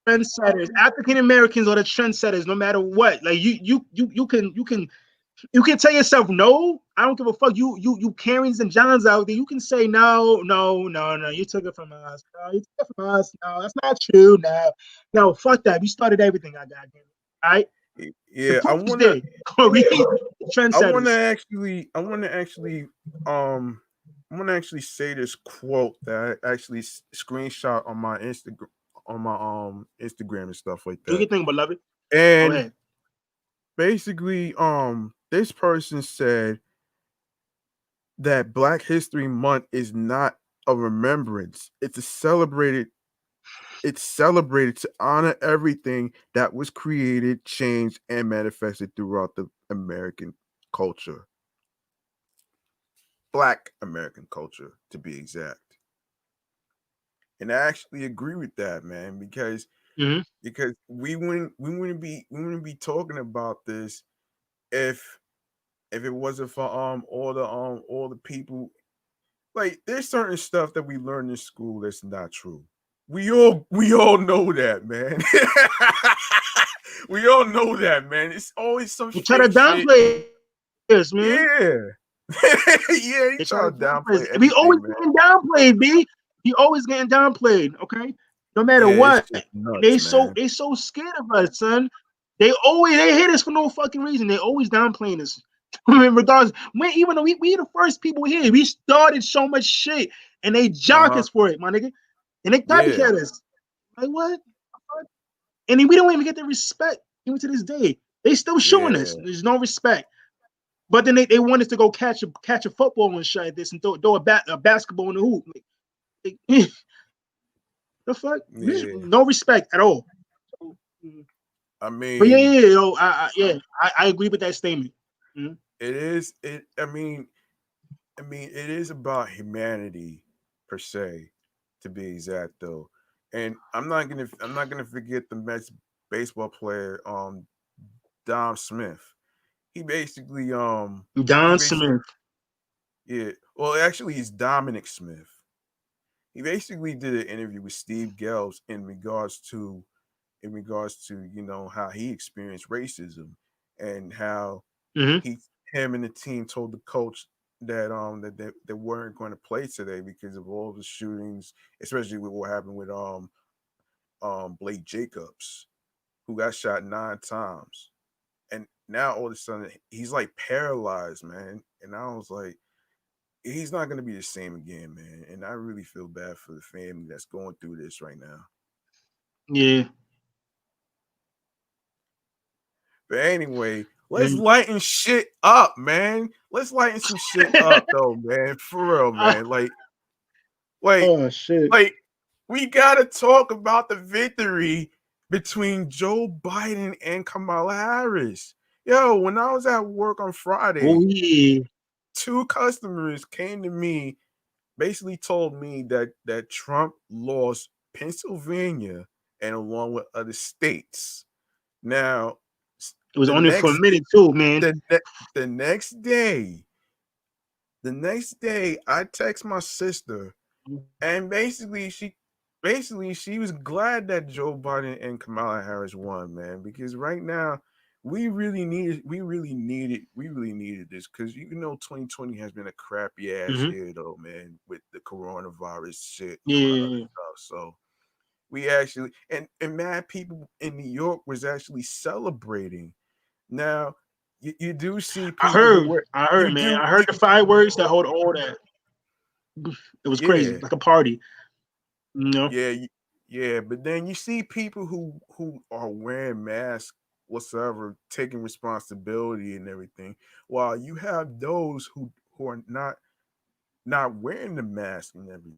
trendsetters. African Americans are the trendsetters, no matter what. Like you can tell yourself no. I don't give a fuck. You Karens and Johns out there. You can say no. You took it from us. No, you took it from us. No, that's not true. No, fuck that. We started everything. I got it. All right. The Yeah, proof is there. We I want to trendsetters. actually, I want to actually say this quote that I actually screenshot on my Instagram and stuff like Do that. your thing, beloved. Go And ahead. basically, this person said that Black History Month is not a remembrance; it's celebrated to honor everything that was created, changed, and manifested throughout the American culture. Black American culture, to be exact. And I actually agree with that, man, Mm-hmm. because we wouldn't be talking about this if it wasn't for all the people. Like there's certain stuff that we learn in school that's not true. We all know that, man. We all know that, man. It's always some You try to fake shit. downplay this, man. Yeah. Yeah, he They try try to to downplay downplay this. We always everything, man. getting downplayed, B. He always getting downplayed, okay? No matter Yeah, it's what. just And nuts, man. they so scared of us, son. They hate us for no fucking reason. They always downplaying us. Regardless, even though we the first people here, we started so much shit and they jock Uh-huh. us for it, my nigga. And they Yeah. copycat us. Like what? And then we don't even get the respect even to this day. They still showing Yeah. us. There's no respect. But then they want us to go catch a football and shit like this and throw a basketball in the hoop. Like, the fuck? Yeah. No respect at all. I But mean, I agree with that statement. Mhm. it is it I mean it is about humanity per se, to be exact though. And I'm not gonna forget the Mets baseball player Dom Smith. He basically he Don basically Smith. yeah, well actually he's Dominic Smith. He basically did an interview with Steve Gelbs in regards to how he experienced racism and how Mm-hmm. he him and the team told the coach that they weren't going to play today because of all the shootings, especially with what happened with Blake Jacobs, who got shot 9 times. And now all of a sudden he's like paralyzed, man. And I was like, he's not gonna be the same again, man. And I really feel bad for the family that's going through this right now. Yeah. But anyway, let's lighten shit up, man. Let's lighten some shit up, though, man. For real, man. Oh shit. Like, we gotta talk about the victory between Joe Biden and Kamala Harris. Yo, when I was at work on Friday, Oh yeah. 2 customers came to me, basically told me that Trump lost Pennsylvania and along with other states. Now, It was only for a minute too, man. the next day, I text my sister, and basically she was glad that Joe Biden and Kamala Harris won, man, because right now we really needed this, because 2020 has been a crappy ass year though, man, with the coronavirus shit and all that other stuff. So we actually and mad people in New York was actually celebrating. Now you do see people. I heard, man. I heard the fireworks, that whole all that. It was crazy, like a party. Yeah, but then you see people who are wearing masks whatsoever, taking responsibility and everything, while you have those who are not wearing the mask and everything.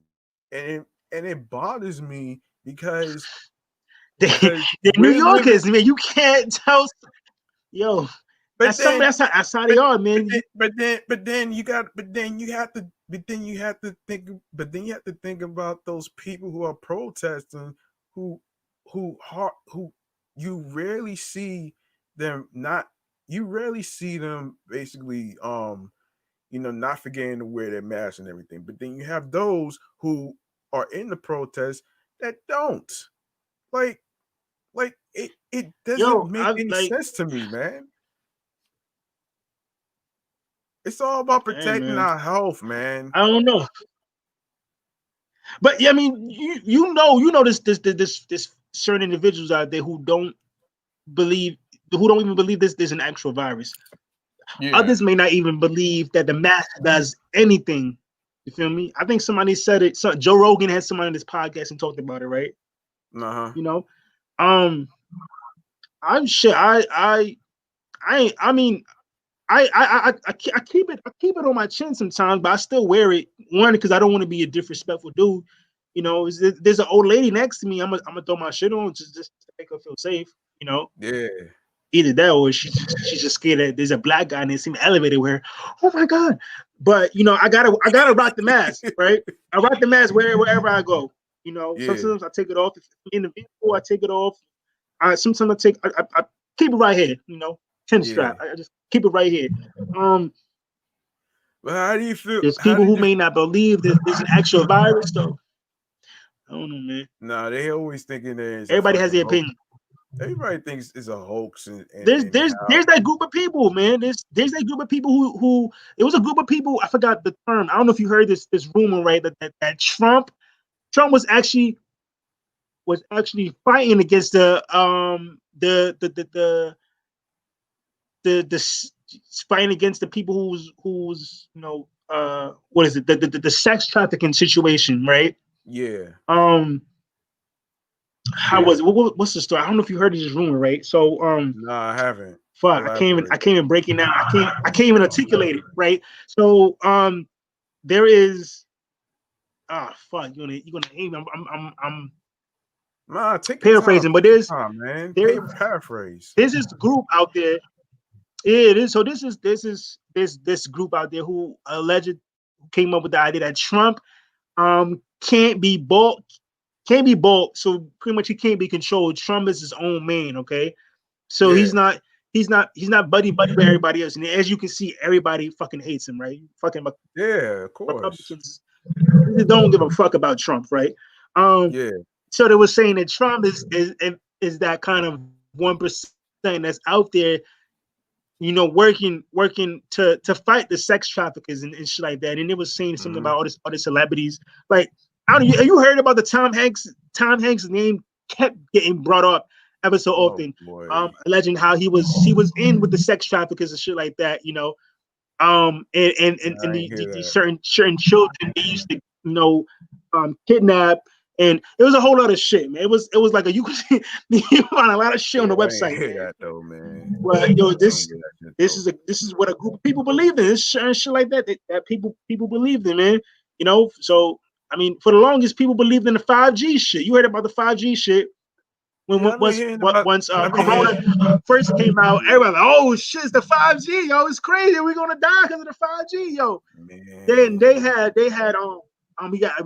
And it bothers me because the New Yorkers, man, you can't tell. Yo, that's something that's how they are, man. But then you have to think about those people who are protesting, who you rarely see them basically not forgetting to wear their masks and everything. But then you have those who are in the protest that don't. Like it doesn't make any sense to me, man. It's all about protecting our health, man. I don't know, but yeah, I mean, you know, this certain individuals out there who don't even believe there's an actual virus. Yeah. Others may not even believe that the mask does anything. You feel me? I think somebody said it. So Joe Rogan had somebody on this podcast and talked about it, right? You know, I'm sure I mean, I keep it on my chin sometimes, but I still wear it. One, because I don't want to be a disrespectful dude. You know, there's an old lady next to me. I'm gonna throw my shit on just to make her feel safe. You know. Yeah. Either that or she's just scared that there's a black guy in the elevator where, oh my god. But I gotta rock the mask, right? I rock the mask wherever I go. You know, sometimes I take it off. If I'm in the vehicle, I take it off. Sometimes I keep it right here. Chin strap. I just keep it right here. But how do you feel? There's people who may not believe that there's an actual virus, though. I don't know, man. No, they always thinking there's. Everybody has their opinion. Everybody thinks it's a hoax. There's that group of people, man. There's that group of people who it was a group of people. I forgot the term. I don't know if you heard this rumor, right? That Trump was actually fighting against the fighting against the people who's what is it, the sex trafficking situation, right? Yeah. How was it? What's the story? I don't know if you heard this rumor, right? So no, I haven't. Fuck, I can't even break it down. I can't even articulate it, right? So there is fuck, you're gonna hate me. I'm paraphrasing, but there's paraphrase. There's this group out there. Yeah, it is. So this is group out there who came up with the idea that Trump can't be bought. So pretty much he can't be controlled. Trump is his own man, okay? So he's not buddy with everybody else. And as you can see, everybody fucking hates him, right? Fucking of course. Republicans don't give a fuck about Trump, right? So they were saying that Trump is that kind of 1% that's out there, working to fight the sex traffickers and shit like that. And they was saying something about all the celebrities. Like, have you heard about the Tom Hanks name kept getting brought up ever so often, alleging how he was in with the sex traffickers and shit like that, and the certain children they used to kidnap, and it was a whole lot of shit, man. It was like you could find a lot of shit on the website. I hear that though, man. Well, yo, this is what a group of people believe in. This shit like that people believe in, man. You know, so I mean, for the longest, people believed in the 5G shit. You heard about the 5G shit when once Corona first came out. Everybody, like, oh shit, it's the 5G, yo, it's crazy. We're gonna die because of the 5G, yo. Man. Then they had we got to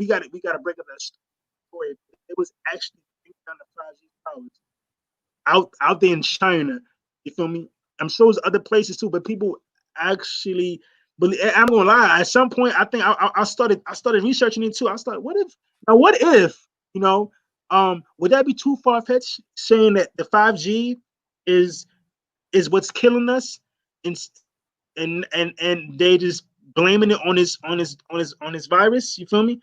break up that story. It was actually on the 5G towers out there in China. You feel me? I'm sure there's other places too, but people actually believe. I'm gonna lie. At some point, I think I started researching it too. I started, what if you know, would that be too far-fetched saying that the 5G is what's killing us, and they just blaming it on this virus? You feel me?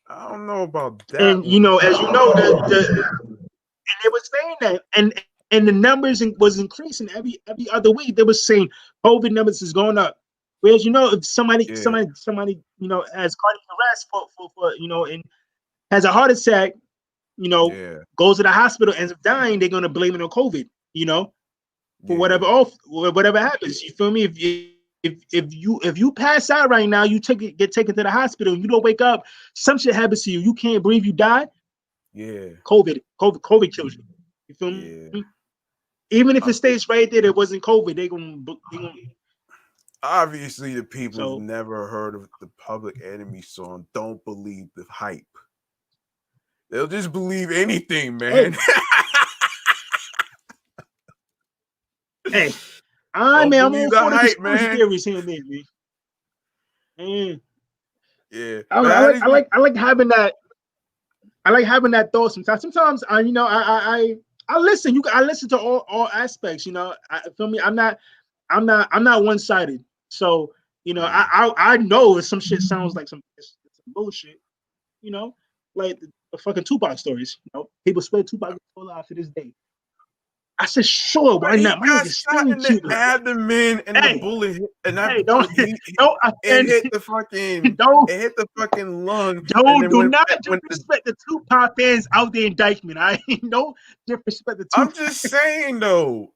I don't know about that. And you know, as you know, and they were saying that, and the numbers was increasing every other week. They were saying COVID numbers is going up. Whereas, you know, if somebody you know has cardiac arrest for you know, and has a heart attack, you know, goes to the hospital, ends up dying, they're gonna blame it on COVID. You know, for whatever happens. You feel me? If you pass out right now, you get taken to the hospital, you don't wake up, some shit happens to you, you can't breathe, you die. Yeah, COVID kills you. You feel me? Even if it stays right there, it wasn't COVID. They gonna obviously the people never heard of the Public Enemy song. Don't believe the hype. They'll just believe anything, man. Hey, I'm all for the conspiracy theories here and there, man. Yeah, I like having that. I like having that thought sometimes. Sometimes I listen. I listen to all aspects. You know, feel me? I'm not one-sided. So you know, I know if some shit sounds like some bullshit. You know, like the fucking Tupac stories. You know, people swear Tupac is still alive to this day. I said, sure, why not? My nigga's still in Cuba. Abdomen and the bullet hit, and it hit the fucking lung. Do not disrespect the Tupac fans out there in Dykeman. I ain't no disrespect the Tupac. I'm just saying though,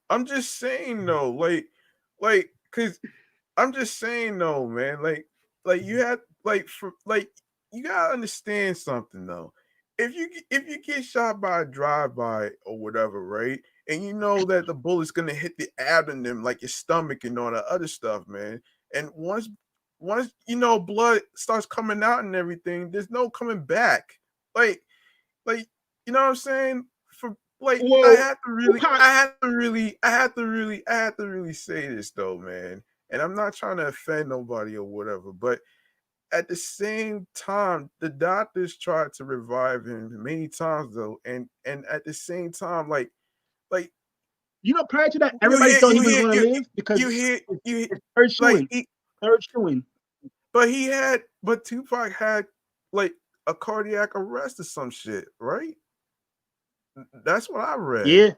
cause I'm just saying though, man, like you have you gotta understand something though. If you get shot by a drive-by or whatever, right? And you know that the bullet's gonna hit the abdomen, like your stomach and all that other stuff, man. And once you know blood starts coming out and everything, there's no coming back. Like you know what I'm saying? I have to really say this though, man. And I'm not trying to offend nobody or whatever, but at the same time, the doctors tried to revive him many times though, and at the same time, like you know, prior to that, everybody thought he was going to live because third showing. But Tupac had like a cardiac arrest or some shit, right? That's what I read. Yeah,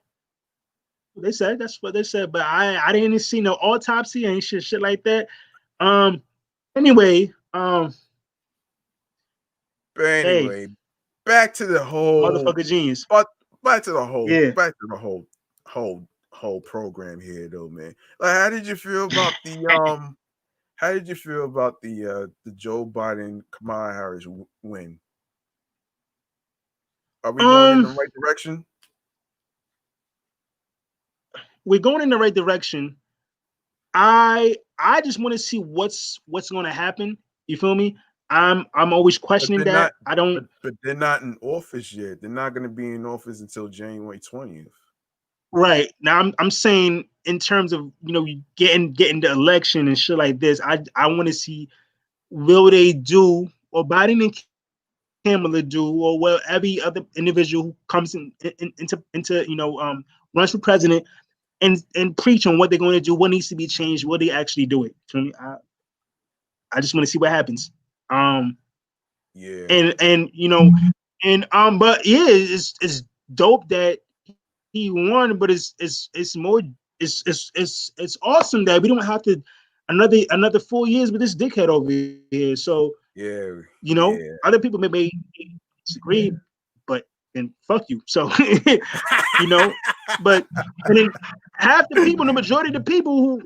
that's what they said, but I didn't see no autopsy and shit like that. Anyway, back to the whole motherfucker genius. Back to the whole program here though, man. Like, how did you feel about the Joe Biden Kamala Harris win? Are we going in the right direction? We're going in the right direction. I just want to see what's going to happen. You feel me? I'm always questioning that. But they're not in office yet. They're not going to be in office until January 20th. Right. Now I'm saying in terms of, you know, getting the election and shit like this, I want to see, will they do, or Biden and Kamala do, or will every other individual who comes into you know, runs for president and preach on what they're going to do, what needs to be changed, will they actually do it? I just want to see what happens. And you know, and but yeah, it's dope that he won, but it's awesome that we don't have to another 4 years with this dickhead over here. So you know, other people may disagree, but then fuck you. So you know, but and half the people, the majority of the people who,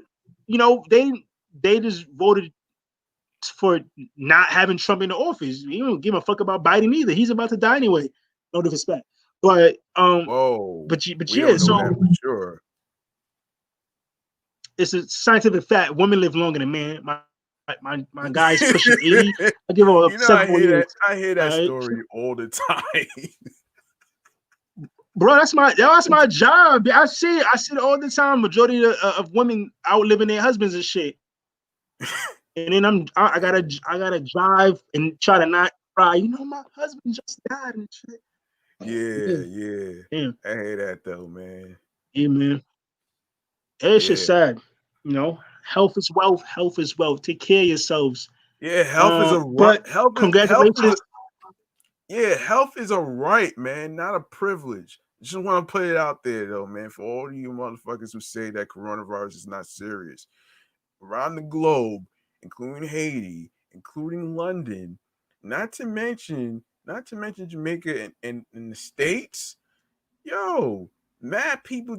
you know, they just voted for not having Trump in the office. You don't give a fuck about Biden either. He's about to die anyway. No disrespect, but Whoa, but we yeah. don't know So that for sure. it's a scientific fact. Women live longer than men. My guy's pushing 80. I give him You know, 7 more years. I hear that All right? story all the time. Bro, that's my job. I see it all the time. Majority of women outliving their husbands and shit. And then I gotta drive and try to not cry. You know, my husband just died and shit. Yeah. I hear that though, man. Yeah, man. It's just sad. You know, health is wealth. Health is wealth. Take care of yourselves. Yeah, health is a right. But congratulations. Health is a right, man, not a privilege. Just want to put it out there though, man, for all you motherfuckers who say that coronavirus is not serious. Around the globe, including Haiti, including London, not to mention Jamaica and the States. Yo, mad people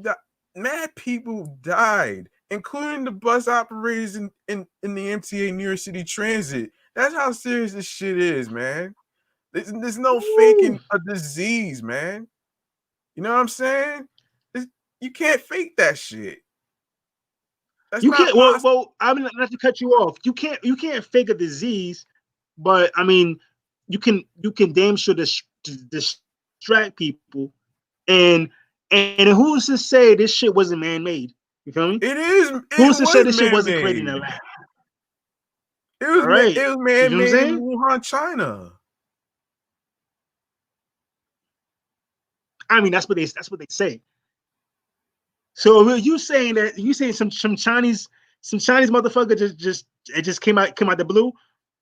died, including the bus operators in the MTA New York City Transit. That's how serious this shit is, man. There's no faking a disease, man. You know what I'm saying? You can't fake that shit. That's you not can't. possible. Well, I mean, not to cut you off. You can't fake a disease, but I mean, you can damn sure distract people. And who's to say this shit wasn't man-made? You feel me? Who's to say this shit wasn't created in a lab? It was man-made in Wuhan, China. I mean, that's what they say. So you saying some Chinese motherfucker just came out the blue,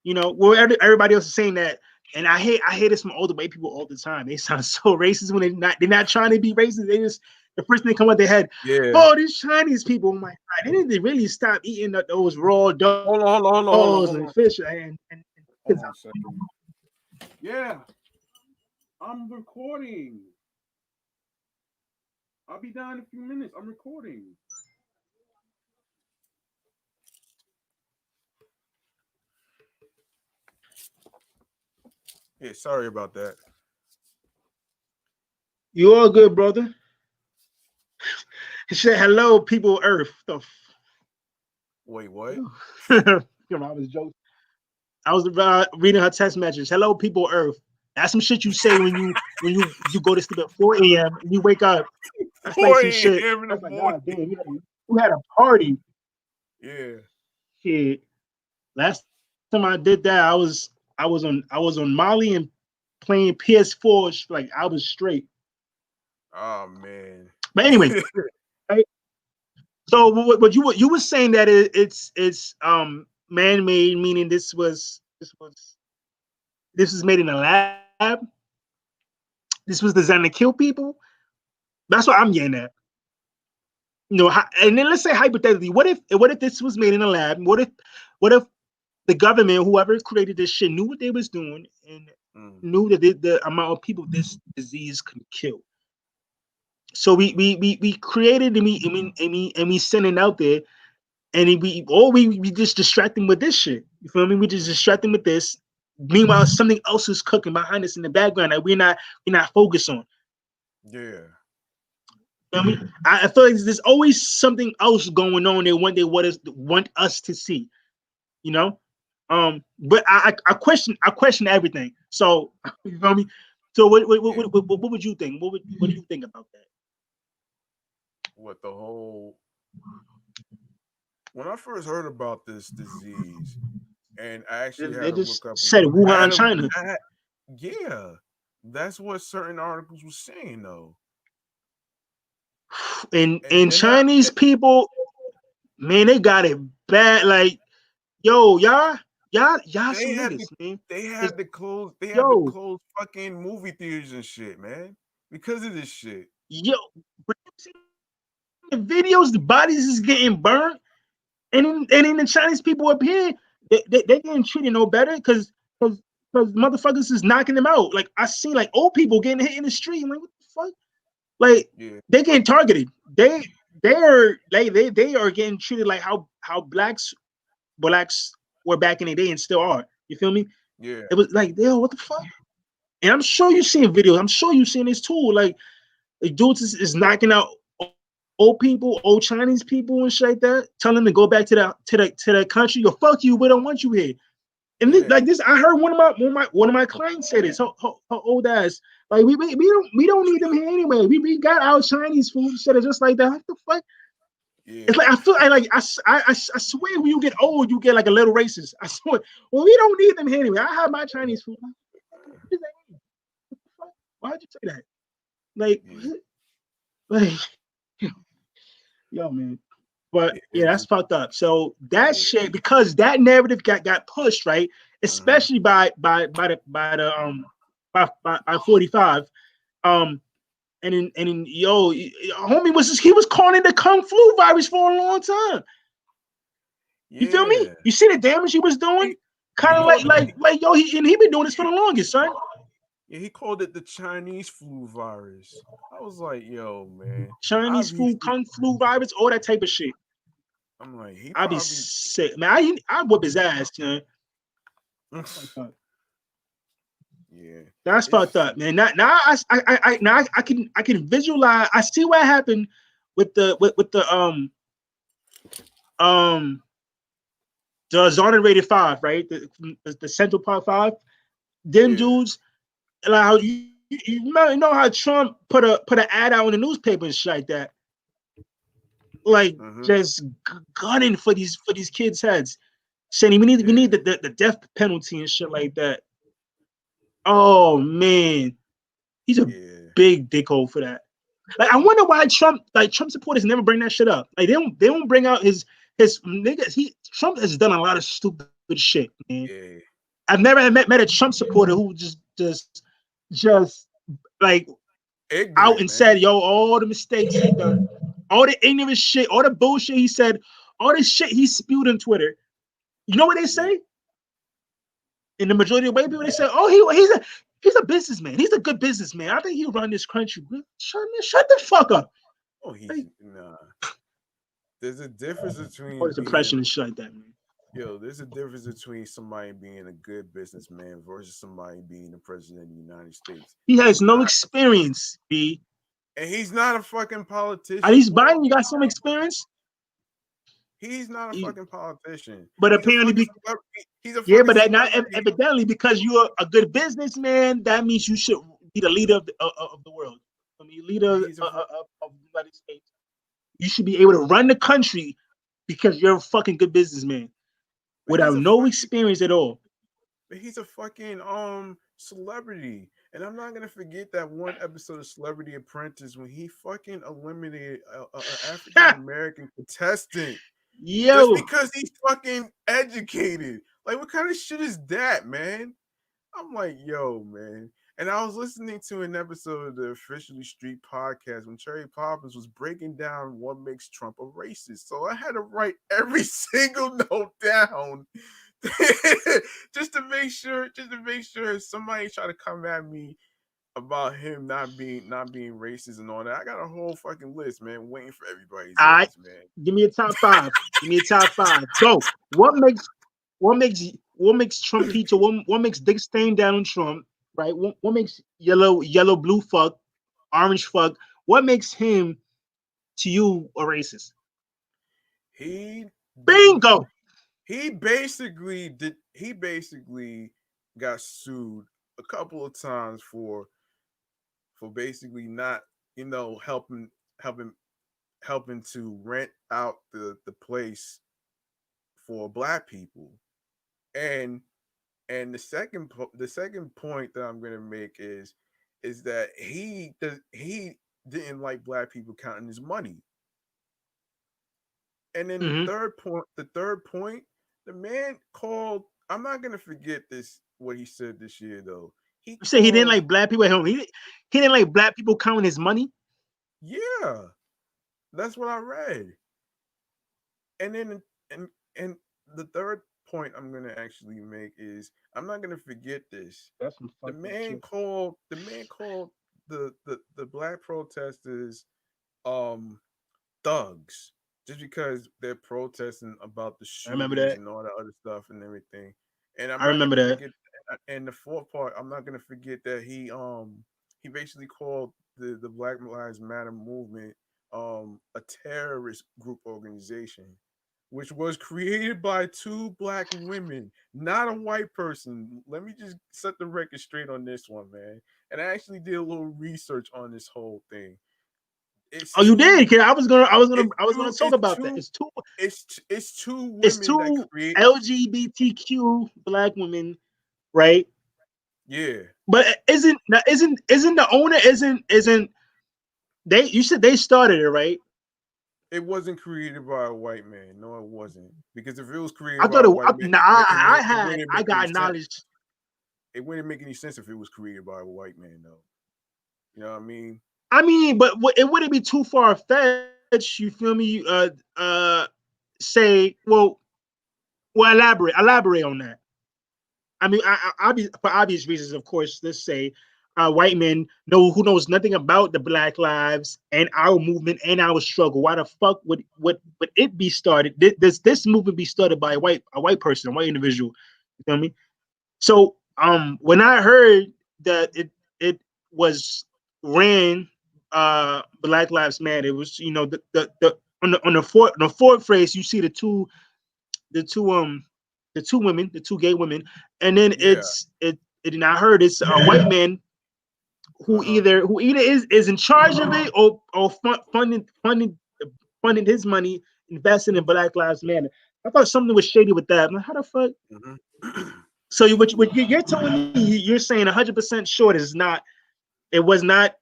you know? Well, everybody else is saying that, and I hear this from older white people all the time. They sound so racist when they're not trying to be racist. They just, the first thing that come out their head, oh, these Chinese people, oh my God, they need to really stop eating those raw dogs and fish and yeah. I'm recording. I'll be down in a few minutes. I'm recording. Yeah, sorry about that. You all good, brother? He said, hello, people of Earth. Wait, what? I was joking. I was reading her text message. Hello, people of Earth. That's some shit you say when you go to sleep at 4 a.m. and you wake up. That's like some shit. That's like, God damn, you had a party. Yeah. Shit. Last time I did that, I was on Molly and playing PS4. Like I was straight. Oh man. But anyway, right? So what you were saying that it's man-made, meaning this was made in a lab. This was designed to kill people. That's what I'm getting at. You know, and then let's say hypothetically, what if this was made in a lab? What if the government, whoever created this shit, knew what they was doing and knew that the amount of people this disease could kill? So we created and we send it out there, and we just distract them with this shit. You feel me? We just distract them with this. Meanwhile, something else is cooking behind us in the background that we're not focused on. Yeah. I mean, I feel like there's always something else going on there when they want us to see, you know. But I question everything. So you feel me? So what would you think? What do you think about that? What the whole? When I first heard about this disease, and I actually had to look up. Said Wuhan, China. Yeah, that's what certain articles were saying, though. And Chinese people, man, they got it bad. Like, yo, y'all some niggas, man. They had to close. They had to close fucking movie theaters and shit, man, because of this shit. Yo, but you see the videos, the bodies is getting burned, and then the Chinese people up here, they getting treated no better because motherfuckers is knocking them out. Like I seen like old people getting hit in the street. I'm like, what the fuck? Like they getting targeted. They they are getting treated like how blacks were back in the day and still are. You feel me? Yeah. It was like, yo, what the fuck? And I'm sure you've seen videos. I'm sure you've seen this too. Like the dudes is knocking out old people, old Chinese people and shit like that, telling them to go back to that country. Yo, fuck you, we don't want you here. And Yeah. like this, I heard one of my clients say this. Her old ass, like we don't need them here anyway. We got our Chinese food. Said it just like that. What the fuck? Yeah. It's like I feel I swear when you get old, you get like a little racist. I swear. Well, we don't need them here anyway. I have my Chinese food. Why'd you say that? Like, Yeah. like, yo, man. But yeah, that's It's fucked up. So that yeah. shit, because that narrative got pushed, right? Especially by 45. And then yo, homie he was calling it the kung flu virus for a long time. You feel me? Yeah. You see the damage he was doing? Kind of like yo, he been doing this for the longest, son. Yeah, he called it the Chinese flu virus. I was like, yo, man. Chinese food, kung flu virus, all that type of shit. I'm like, he I'd be probably sick, man. I whip his ass, you know. Yeah. That's fucked up, man. Now I can visualize. I see what happened with the exonerated 5, right? The Central Park 5. Them dudes, like how you know how Trump put an ad out in the newspaper and shit like that, like just gunning for these kids' heads, saying we need the death penalty and shit like that. Oh man, he's a big dickhole for that. Like I wonder why Trump supporters never bring that shit up. Like they don't bring out his niggas. Trump has done a lot of stupid shit, man. Yeah. I've never met a Trump supporter who just like ignorant, out and man. said, yo, all the mistakes he done, all the ignorant shit, all the bullshit he said, all this shit he spewed on Twitter. You know what they say? In the majority of white people, they say, oh, he's a businessman. He's a good businessman. I think he'll run this country. Shut the fuck up. Oh, nah. There's a difference between all this oppression and shit like that, man. Yo, there's a difference between somebody being a good businessman versus somebody being the president of the United States. He has no experience, B. And he's not a fucking politician. At least Biden, you got some experience. He's not a fucking politician. But apparently, he's a but that not evidently because you're a good businessman, that means you should be the leader of the world. I mean, leader of the United States. You should be able to run the country because you're a fucking good businessman without no experience at all. But he's a fucking celebrity. And I'm not gonna forget that one episode of Celebrity Apprentice when he fucking eliminated an African American contestant. Yo, just because he's fucking educated. Like, what kind of shit is that, man? I'm like, yo, man. And I was listening to an episode of the Officially Street podcast when Cherry Poppins was breaking down what makes Trump a racist. So I had to write every single note down just to make sure somebody try to come at me about him not being racist and all that. I got a whole fucking list, man, waiting for everybody's ass, man. Give me a top 5. Give me a top 5. So, what makes Trump pizza? What makes Dick stain down on Trump? Right? What makes yellow, blue fuck, orange fuck? What makes him to you a racist? Bingo. He basically got sued a couple of times for basically not, helping to rent out the place for black people. And the second point that I'm gonna make is that he didn't like black people counting his money. And then the third point, the man called. I'm not gonna forget this. What he said this year, though. He didn't like black people at home. He didn't like black people counting his money. Yeah, that's what I read. And then and the third point I'm gonna actually make is I'm not gonna forget this. The man called the black protesters thugs just because they're protesting about the I remember shootings that. and all that other stuff and everything. And I'm I not remember gonna that. forget. And the fourth part, I'm not gonna forget that he basically called the Black Lives Matter movement a terrorist group organization, which was created by two black women, not a white person. Let me just set the record straight on this one, man. And I actually did a little research on this whole thing. It's Oh, you two. did, kid. I was gonna It's talk two. about that. It's two. It's two It's women that two create. LGBTQ black women, right? Yeah, But isn't the owner isn't they? You said they started it, right? it wasn't created by a white man. No, it wasn't. Because if it was I created by thought a it. white man, Nah, it wouldn't I make any got sense. knowledge. It wouldn't make any sense if it was created by a white man, though. You know what I mean? I mean, but it wouldn't be too far fetched. You feel me? Say, elaborate on that. I mean, for obvious reasons, of course. Let's say white men who knows nothing about the Black Lives and our movement and our struggle. Why the fuck would it be started? This movement be started by a white person, a white individual? You feel me? So when I heard that it was ran Black Lives Matter, it was the on the fourth phrase you see the two women, the two gay women, and then Yeah. and I heard it's a white man Uh huh. who either is in charge of it or funding his money investing in Black Lives Matter. I thought something was shady with that. I'm like, how the fuck? Mm-hmm. So what you're telling me, you're saying 100% sure it was not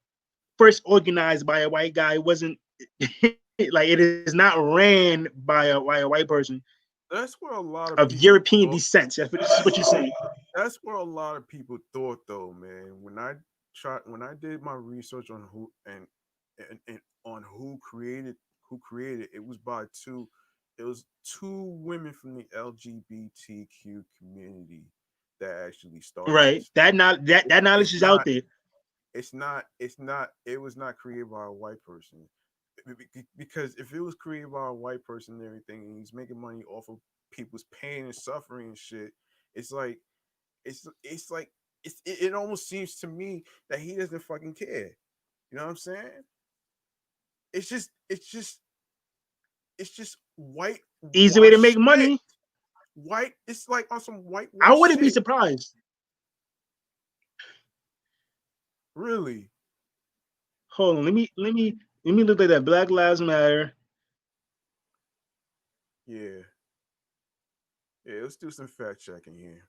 first organized by a white guy. It wasn't like it is not ran by a white person That's what a lot of of people European thought. descent. That's what you're saying. That's what a lot of people thought, though, man. When I did my research on who and on who created it was by two. It was two women from the LGBTQ community that actually started Right. this stuff. That It's knowledge is out not. there. It's not. It was not created by a white person. Because if it was created by a white person and everything, and he's making money off of people's pain and suffering and shit, it's like it's like it almost seems to me that he doesn't fucking care. You know what I'm saying? It's just it's just it's just Easy way to make whitewash shit. money. White. It's like on some I whitewash wouldn't be shit. surprised. Really? Hold on. Let me look at that. Black Lives Matter. Yeah. Yeah. Let's do some fact checking here.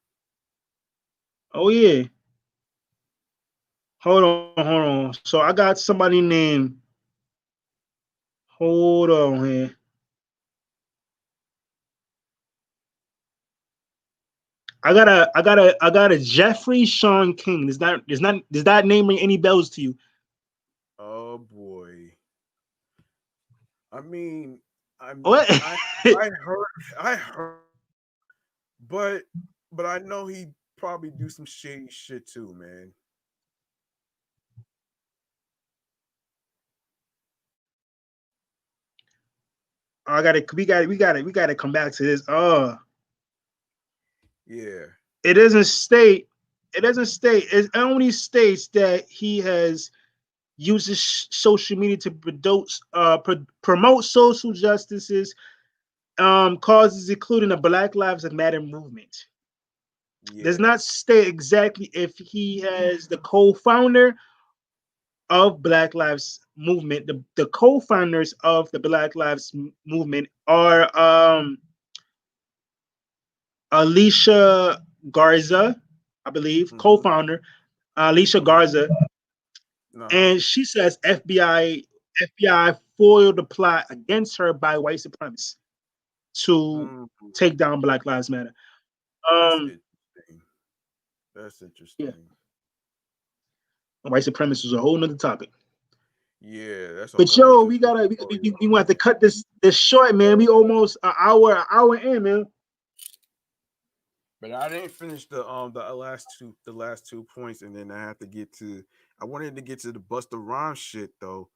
Oh yeah. Hold on. So I got somebody named. Hold on here. I got a Jeffrey Sean King. Does that name ring any bells to you? Oh boy. I mean, What? I heard I heard, but I know he probably do some shady shit too, man. We gotta come back to this. Yeah. It doesn't state. It doesn't state. It only states that he has uses social media to promote social justices, causes including the Black Lives Matter movement. Does Yeah. not state exactly if he has the co-founder of Black Lives Movement. The co-founders of the Black Lives Movement are Alicia Garza, I believe, Mm-hmm. co-founder Alicia Mm-hmm. Garza, Uh-huh. and she says FBI foiled the plot against her by white supremacists to Mm-hmm. take down Black Lives Matter. That's Um, interesting. That's yeah, interesting. white supremacists is a whole nother topic. Yeah, that's a But whole yo, different story. we want to cut this short, man. We almost an hour in, man. But I didn't finish the last 2 points, and then I have to get to. I wanted to get to the Busta Rhymes shit though.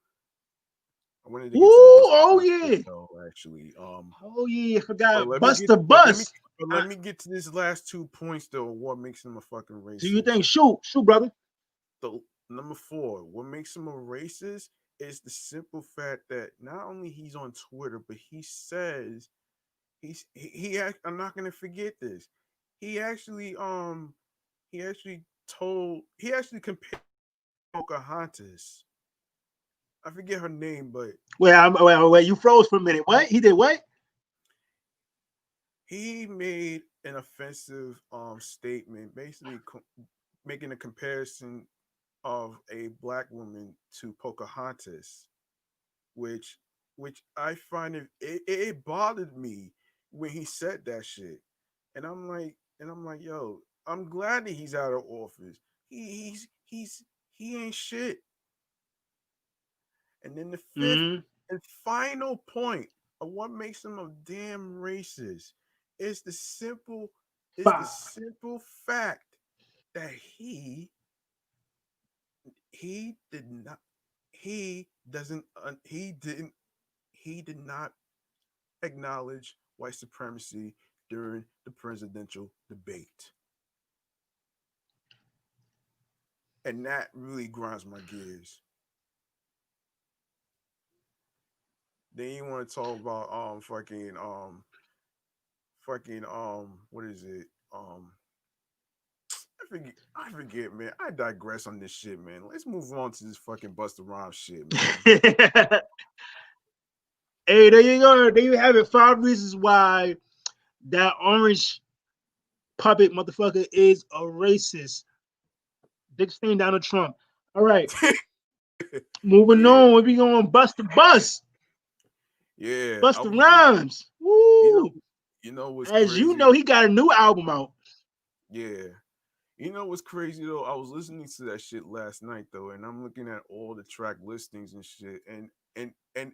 I wanted to Ooh, get to the Busta oh Rhymes yeah. shit, though, actually. Oh yeah, I forgot But Buster Bus. let me get to this last 2 points though. What makes him a fucking Do you racist? think shoot, brother? The number 4, what makes him a racist is the simple fact that not only he's on Twitter, but he says I'm not gonna forget this. He actually compared Pocahontas. I forget her name, but Wait, you froze for a minute. What? He did what? he made an offensive statement, basically making a comparison of a black woman to Pocahontas, which I find it bothered me when he said that shit, and I'm like, yo, I'm glad that he's out of office. He ain't shit. And then the fifth Mm-hmm. and final point of what makes him a damn racist is the simple fact that he did not he doesn't he did not acknowledge white supremacy during the presidential debate. And that really grinds my gears. Then you want to talk about what is it? I forget, man. I digress on this shit, man. Let's move on to this fucking Busta Rhymes shit, man. Hey, there you go. There you have it. 5 reasons why that orange puppet motherfucker is a racist. Dick stain down to Trump. All right. Moving Yeah, on. We going Busta Bus. yeah. Busta Rhymes. Woo. You know what's As you crazy? know, he got a new album out. Yeah. You know what's crazy though? I was listening to that shit last night though, and I'm looking at all the track listings and shit, and I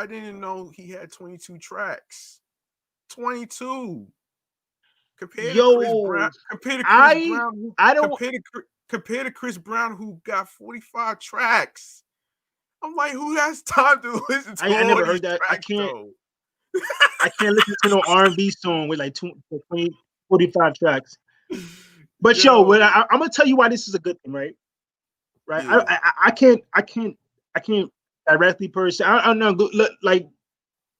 didn't know he had 22 tracks. 22 compared to Chris Yo, Brown. I don't. Compared to Chris Brown, who got 45 tracks. I'm like, who has time to listen to I all never these heard that. tracks though? I can't listen to no R&B song with like 20, 45 tracks. But yo, Yo, I'm gonna tell you why this is a good thing, right? Right. yeah. I can't directly person. I don't know. Look, like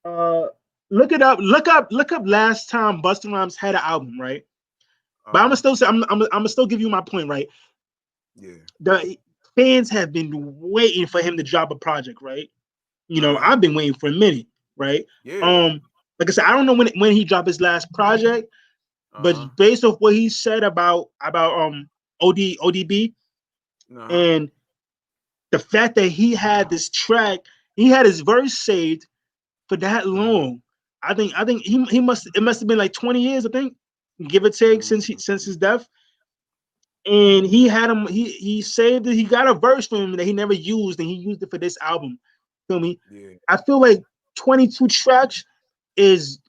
look it up. Look up last time Busta Rhymes had an album, right? But I'm gonna still say I'm gonna still give you my point, right? Yeah. The fans have been waiting for him to drop a project, right? You know, I've been waiting for a minute, right? Yeah. Like I said, I don't know when he dropped his last project, but based off what he said about ODB and the fact that he had this track, he had his verse saved for that long. I think it must have been like 20 years, I think, give or take, since his death. And he had him, he saved it, he got a verse from him that he never used, and he used it for this album. Feel me? Yeah. I feel like 22 tracks is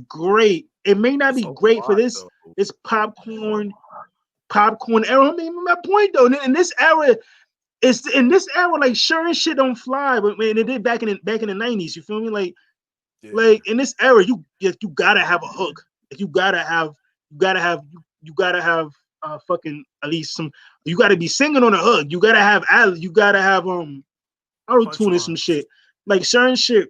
great. It may not be great for this popcorn era. I mean, my point though, in this era, like sure and shit don't fly, but man, it did back in the 90s. You feel me? Like in this era, you gotta have a hook. You gotta have fucking at least some. You gotta be singing on a hook. You gotta have auto tune and some shit. Like certain shit.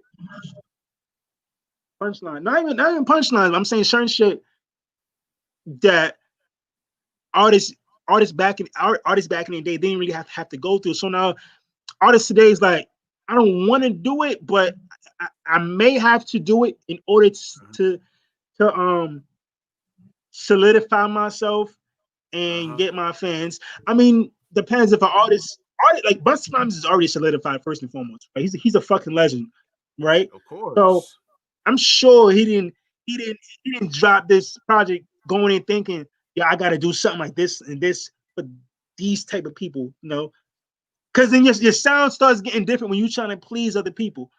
Punchline. Not even punchlines. I'm saying certain shit that artists back in the day didn't really have to go through. So now artists today is like, I don't want to do it, but I may have to do it in order to solidify myself and get my fans. I mean, depends if an artist like Busta Rhymes is already solidified first and foremost. Right? He's a fucking legend, right? Of course. So I'm sure he didn't drop this project going in thinking, yeah, I got to do something like this and this for these type of people, you know, because then your sound starts getting different when you're trying to please other people.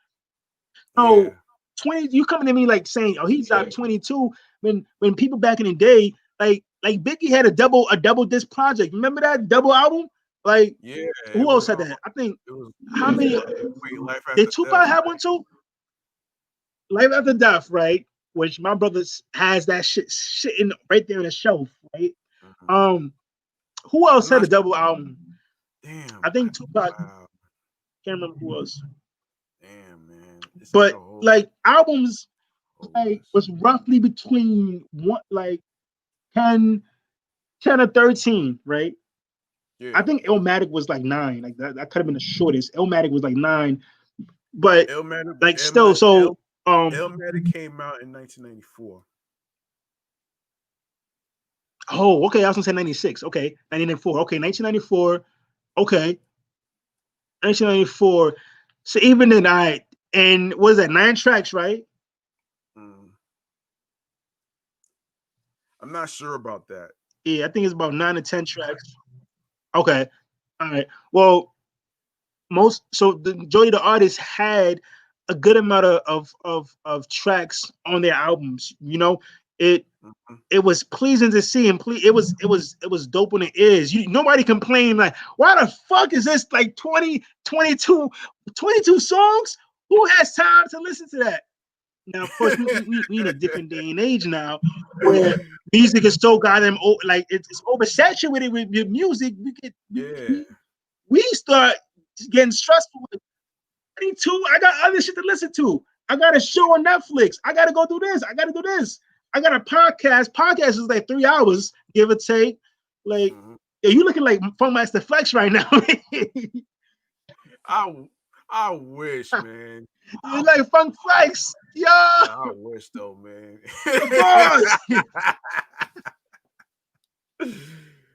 So 20, you coming to me like saying, oh, he's dropped 22 when people back in the day, like Biggie had a double disc project. Remember that double album? Like, Yeah, who else had that? I think it was how many wait, Life did After Tupac Death. have one too? Life After Death, right? Which my brother has that shit sitting right there on the shelf, right? Mhm. Who else I'm had not a double album? damn. I think Tupac. Wow. Can't remember who else. Damn, man. It's like But a like albums, whole like list. was roughly between one like 10, 10 or 13, right? Yeah. I think Illmatic was like 9. Like that could have been the shortest. Illmatic was like 9, but like still, so Illmatic came out in 1994. oh, okay, I was gonna say 96. Okay, 1994. Okay, 1994. Okay, 1994. So even then, and what is that? 9 tracks, right? Mm. I'm not sure about that. Yeah, I think it's about 9 to 10 tracks. Okay, all right. Well, the majority of the artists had a good amount of tracks on their albums. You know, it Mhm. it was pleasing to see and it was dope when it is. Nobody complained like, why the fuck is this like 22 songs? Who has time to listen to that? Now, of course, we in a different day and age now where music is so goddamn like it's oversaturated with music. Yeah. We start getting stressful with 22. I got other shit to listen to. I got a show on Netflix. I got to go do this. I got to do this. I got a podcast. Podcast is like 3 hours, give or take. Like, Mhm. yeah, you looking like Funkmaster Flex right now. I I wish, man. You like Funk Flex, yo, I wish though, man. the boss.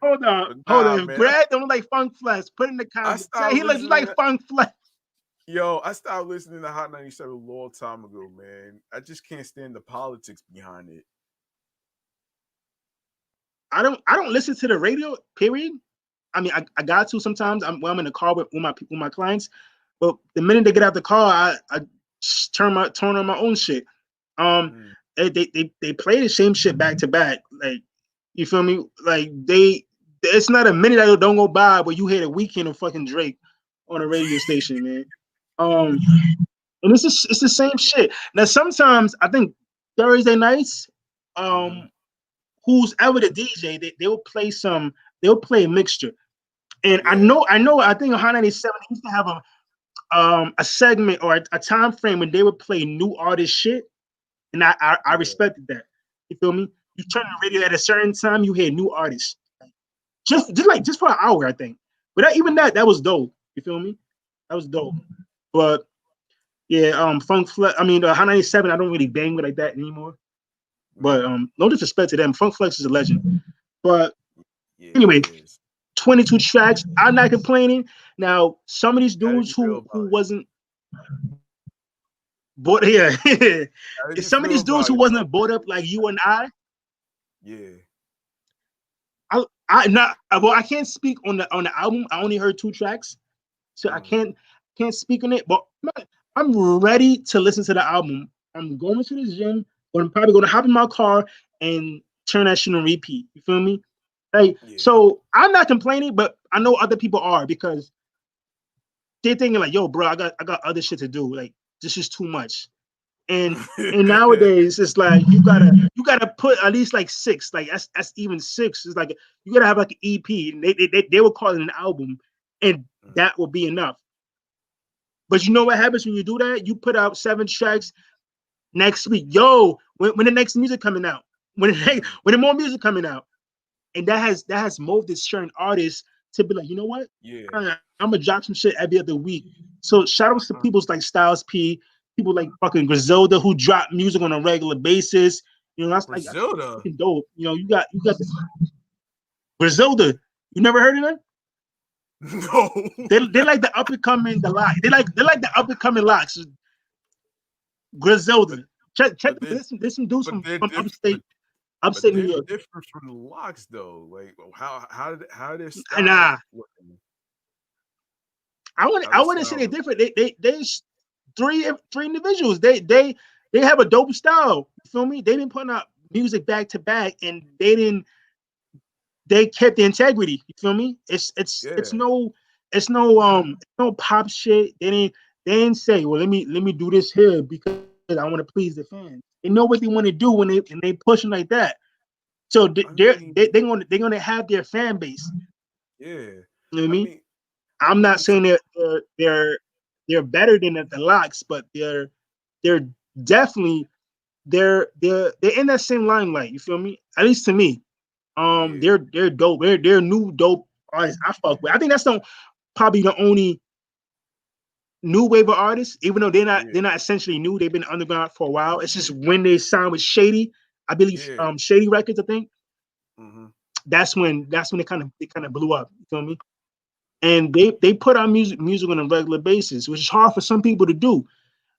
Hold on, But hold nah, on. If man. Brad don't like Funk Flex, put in the I comments. Say stopped he like, listening. Funk Flex. I stopped listening to Hot 97 a long time ago, man. I just can't stand the politics behind it. I don't listen to the radio. Period. I mean, I got to sometimes. When I'm in the car with my clients, but the minute they get out the car, I turn on my own shit. Mm. They play the same shit back to back. Like, you feel me? Like it's not a minute that don't go by where you hear the Weeknd of fucking Drake on a radio station, man. Um, and it's the same shit. Now sometimes I think Thursday nights, Mm-hmm. who's ever the DJ, they'll play a mixture. And I Yeah. know, I think Hot 97 used to have a segment or a time frame when they would play new artist shit, and I Yeah. respected that. You feel me? You turn the radio at a certain time, you hear new artists, just for an hour, I think. But even that was dope. You feel me? That was dope. But yeah, Funk Flex. I mean, Hot 97. I don't really bang with like that anymore. But no disrespect to them. Funk Flex is a legend. But Yeah, anyway, he is. 22 tracks. I'm not complaining. Now, some of these How did dudes you feel who about it? wasn't bought here, How did you some of feel these dudes about who it, wasn't though? bought up like you and Yeah. I not well, I can't speak on the album. I only heard 2 tracks, so I Mm. can't speak on it. But I'm ready to listen to the album. I'm going to the gym, but I'm probably gonna hop in my car and turn that shit on repeat. You feel me? Like, Yeah. so I'm not complaining, but I know other people are because they're thinking like, yo, bro, I got other shit to do. Like, this is too much. And nowadays it's like you gotta put at least like 6. Like that's even 6. It's like you gotta have like an EP. And they will call it an album, and that will be enough. But you know what happens when you do that? You put out 7 tracks next week. Yo, when the next music coming out? When the more music coming out? And that has molded certain artists to be like, you know what? Yeah. I'm gonna drop some shit every other week. So shout outs to people like Styles P, people like fucking Griselda who drop music on a regular basis. You know, that's Griselda. fucking dope. You know, you got this Griselda. You never heard of them? No. They like the up and coming the lock. They like the up and coming locks. Griselda. but Check but they're there's some dudes but from they're upstate but upstate New they're York. different from the locks though. Like how their styles Nah, working? I How they wouldn't say style they're working? different. There's three individuals. They have a dope style. You feel me? They've been putting out music back to back, and they kept the integrity. You feel me? It's Yeah. no no pop shit. They didn't say, well, let me do this here because I want to please the fans. They know what they want to do when they pushing like that. So I mean, they're gonna have their fan base. yeah. You know what I I mean? mean, I I'm not mean saying to they're better than the locks, but they're definitely they're in that same limelight. You feel me? At least to me. yeah, They're dope. They're new dope artists I fuck with. I think that's probably the only new wave of artists, even though yeah, they're not essentially new. They've been underground for a while. It's just when they signed with Shady, I believe yeah. Shady Records, I think. Hmm. That's when they kind of blew up. You feel me? And they put out music on a regular basis, which is hard for some people to do.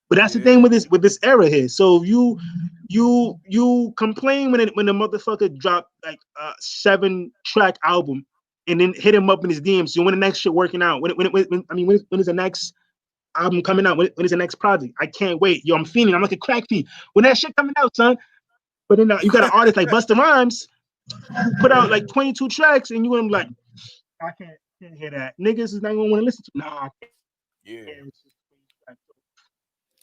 But that's the thing Yeah, with this era here. So you complain when the motherfucker dropped like a 7-track album and then hit him up in his DMs. So when the next shit working out? When is the next album coming out? When is the next project? I can't wait. Yo, I'm feeling. I'm like a crack fiend. When that shit coming out, son. But then you got an artist like Busta Rhymes who put out like 22 tracks, and you and him like, I can't hear that. Niggas is not gonna want to listen to. Nah, I can't. yeah,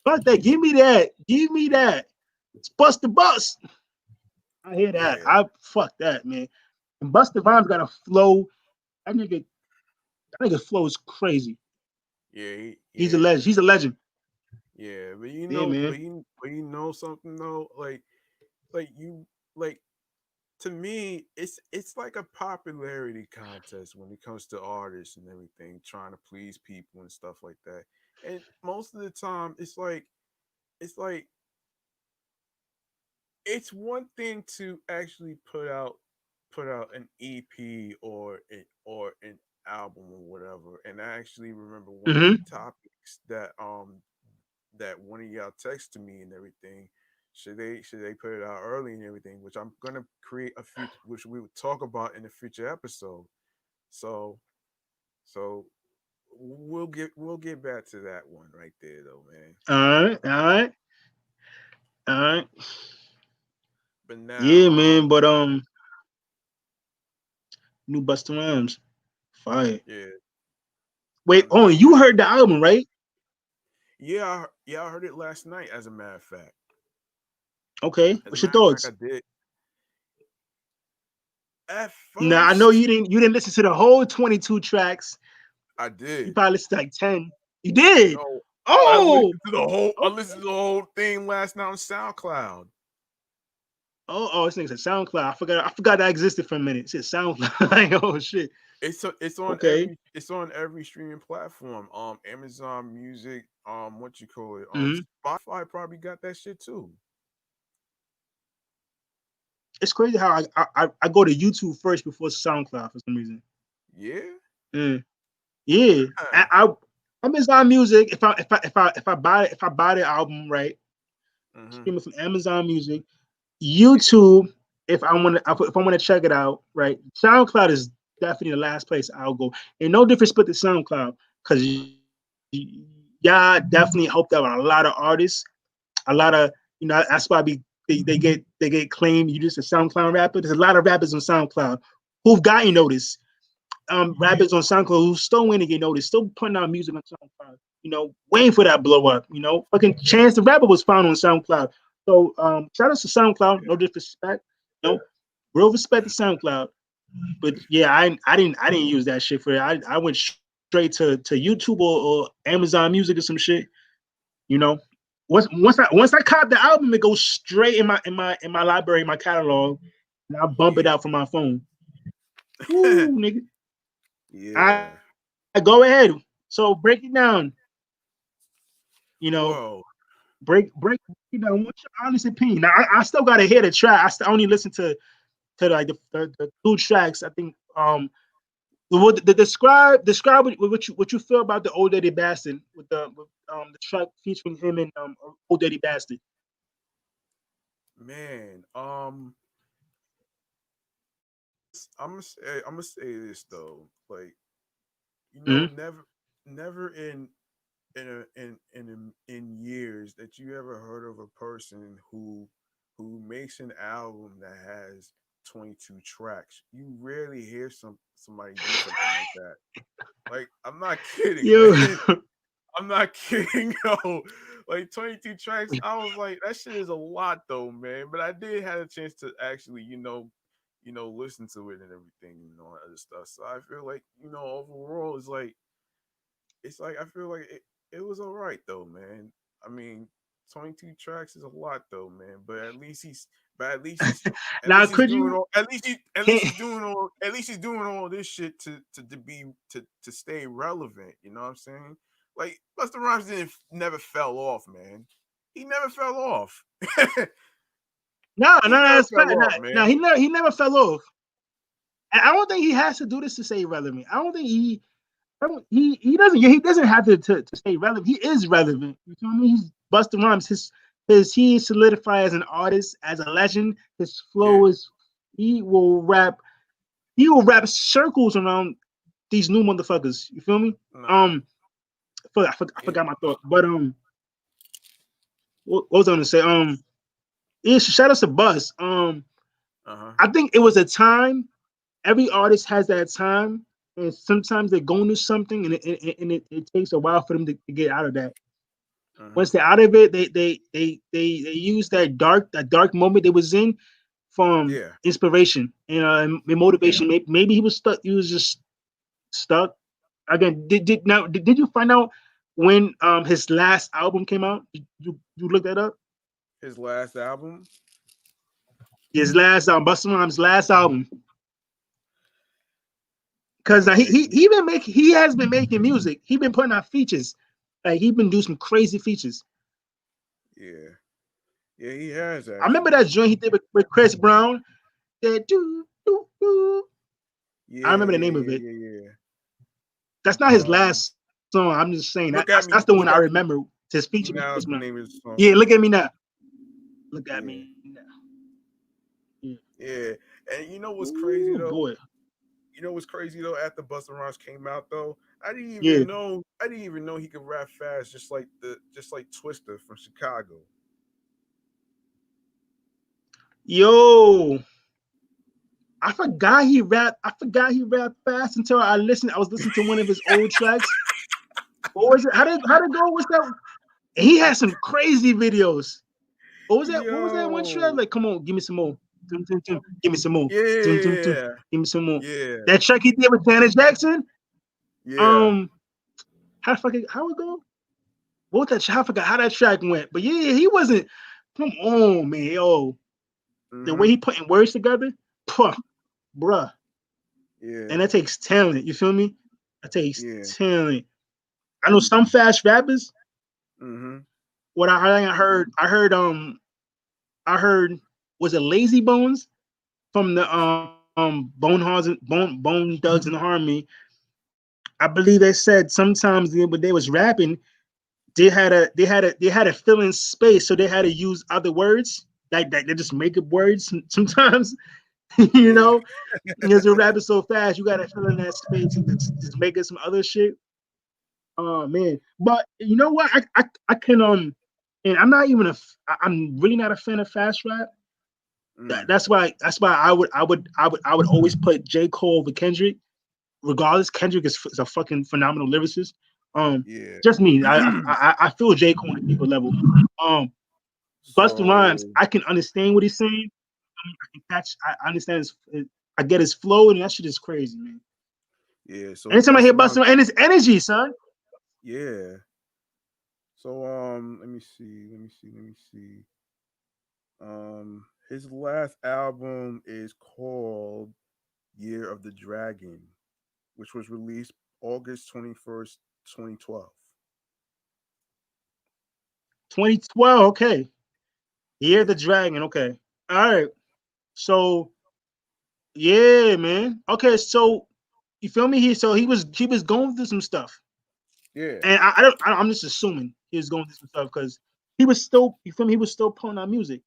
Fuck that. Give me that. Give me yeah, that. It's Bust the Bus. I hear that. yeah, I fuck that, man. And Busta Rhymes got a flow. That nigga flow is crazy. yeah, He's a yeah, legend. He's a legend. yeah. But Yeah, man. but you know something though, like you, like to me, it's like a popularity contest when it comes to artists and everything, trying to please people and stuff like that. And most of the time, it's like it's one thing to actually put out an EP or an album or whatever. And I actually remember one of the Mm-hmm. topics that one of y'all texted me and everything. Should they put it out early and everything? Which I'm gonna create a future, which we would talk about in a future episode. So so we'll get back to that one right there though, man. All right. All right. All right. But now, Yeah, man. But new Busta Rhymes. Fire. yeah, Wait, now you heard the album, right? yeah, I heard it last night. As a matter of fact, Okay. as a What's your matter of fact, thoughts? I did at Now I know first. you didn't listen to the whole 22 tracks. I You did. probably listened to like 10. You did. No, Oh, I okay. listened to the whole thing last night on SoundCloud. This nigga said SoundCloud. I forgot that existed for a minute. It said SoundCloud. Like, oh shit. It's on Okay. every streaming platform. Amazon Music, what you call it? Hmm. Spotify probably got that shit too. It's crazy how I go to YouTube first before SoundCloud for some reason. Yeah. Mm. Yeah. Huh. Amazon Music. If I buy the album right, Mm-hmm. stream it from Amazon Music. YouTube. If I want to check it out, right? SoundCloud is definitely the last place I'll go. And no disrespect to SoundCloud, because y'all definitely helped out a lot of artists, a lot of that's why they get claimed you just a SoundCloud rapper. There's a lot of rappers on SoundCloud who've gotten Yeah. noticed. Rappers on SoundCloud who still waiting to get noticed, still putting out music on SoundCloud. Waiting for that blow up. Fucking Chance the Rapper was found on SoundCloud. So shout out to SoundCloud. No disrespect. No, real respect to SoundCloud. But yeah, I didn't use that shit for it. I went straight to YouTube or Amazon Music or some shit. You know, once I caught the album, it goes straight in my library, my catalog, and I bump it Yeah. out from my phone. Ooh, nigga. I, Yeah. I go ahead. So break it down. You know, Whoa. break it down. What's your honest opinion? Now I still gotta hear the track. I only listen to like the two tracks. I think describe what you feel about the Old Dirty Bastard with the track featuring him and Old Dirty Bastard. Man. I'm gonna say this though. Like, Mm-hmm. never in years that you ever heard of a person who makes an album that has 22 tracks. You rarely hear somebody do something like that. Like, I'm not kidding, Yo, man. I'm not kidding, yo. Like 22 tracks, I was like, that shit is a lot though, man. But I did have a chance to actually, listen to it and everything and all that other stuff. So I feel like, overall, it's like I feel like it was all right though, man. I mean, 22 tracks is a lot though, man. But at least he's now could you can't at least he's doing all this shit to stay relevant. You know what I'm saying? Like Busta Rhymes never fell off, man. He never fell off. no, He no, never that's fact. fell No, off, no, man. he never fell off. And I don't think he has to do this to stay relevant. I don't think he doesn't have to stay relevant. He is relevant. You feel me? He's Busta Rhymes. He solidified as an artist, as a legend. His Yeah. flow is he will rap circles around these new motherfuckers. You feel me? Nah. I forgot my thought. But what was I gonna say? Yeah, shout out to Bus. Uh-huh. I think it was a time. Every artist has that time, and sometimes they're going to something, and it takes a while for them to get out of that. Uh-huh. Once they're out of it, they use that dark moment they was in from Yeah. inspiration and motivation. Maybe he was stuck. He was just stuck. Again, did you find out when his last album came out? You look that up? His last album. His last album, Busta Rhymes' last album. Because Okay. he has been making music. He been putting out features. Like he been doing some crazy features. Yeah. Yeah, he has I remember actually. that joint he did with Chris Brown. That do. I Yeah, remember the yeah, name of yeah, it. yeah, yeah. That's not his last song. I'm just saying Look at me. that's the one Look I at me remember. His feature with now Chris is the Brown. name of the song. Yeah, look at me now. Look at Yeah. me now. Yeah. Yeah. And you know what's crazy Ooh, though? boy. You know what's crazy though? After Busta Rhymes came out though, I didn't Yeah. even know. I didn't even know he could rap fast, just like Twister from Chicago. Yo, I forgot he rapped fast until I listened. I was listening to one of his old tracks. What was it? How did go? What's that? He had some crazy videos. What was that? What was that one track? Yo, Like, come on, give me some more. Dum, dum, dum. Give me some more. Dum, dum, dum. yeah, Give me some more. yeah, That track he did with Janet Jackson. yeah. How it go? What that? I forgot how that track went. But yeah, he wasn't. Come on, man. Yo, the way Mm-hmm. he putting words together, bruh. Yeah, And that takes talent. You feel me? That takes yeah. talent. I know some fast rappers. Mm-hmm. What I heard was it Lazy Bones from the Bone Thugs and Harmony. I believe they said sometimes when they was rapping, they had to fill in space, so they had to use other words. Like they just make up words sometimes, you Yeah. know, because you're rapping so fast, you gotta fill in that space and just make it some other shit. Oh man, but you know what? I can and I'm not even I'm really not a fan of fast rap. Mm. That's why I would always put J. Cole over Kendrick. Regardless, Kendrick is a fucking phenomenal lyricist. Yeah. Just me. I feel J. Cole on a deeper level. Um, Busta Rhymes, So I can understand what he's saying. I can catch. I understand I get his flow, and that shit is crazy, man. yeah. So Anytime I hear Busta Rhymes. Busta Rhymes and his energy, son. Yeah. So let me see. Let me see. Let me see. His last album is called Year of the Dragon, which was released August 21st, 2012. 2012. Okay. Year of the Yeah. Dragon. Okay. All right. So yeah, man. Okay. So you feel me? He was going through some stuff, Yeah. and I'm just assuming he was going through some stuff because you feel me? He was still putting out music.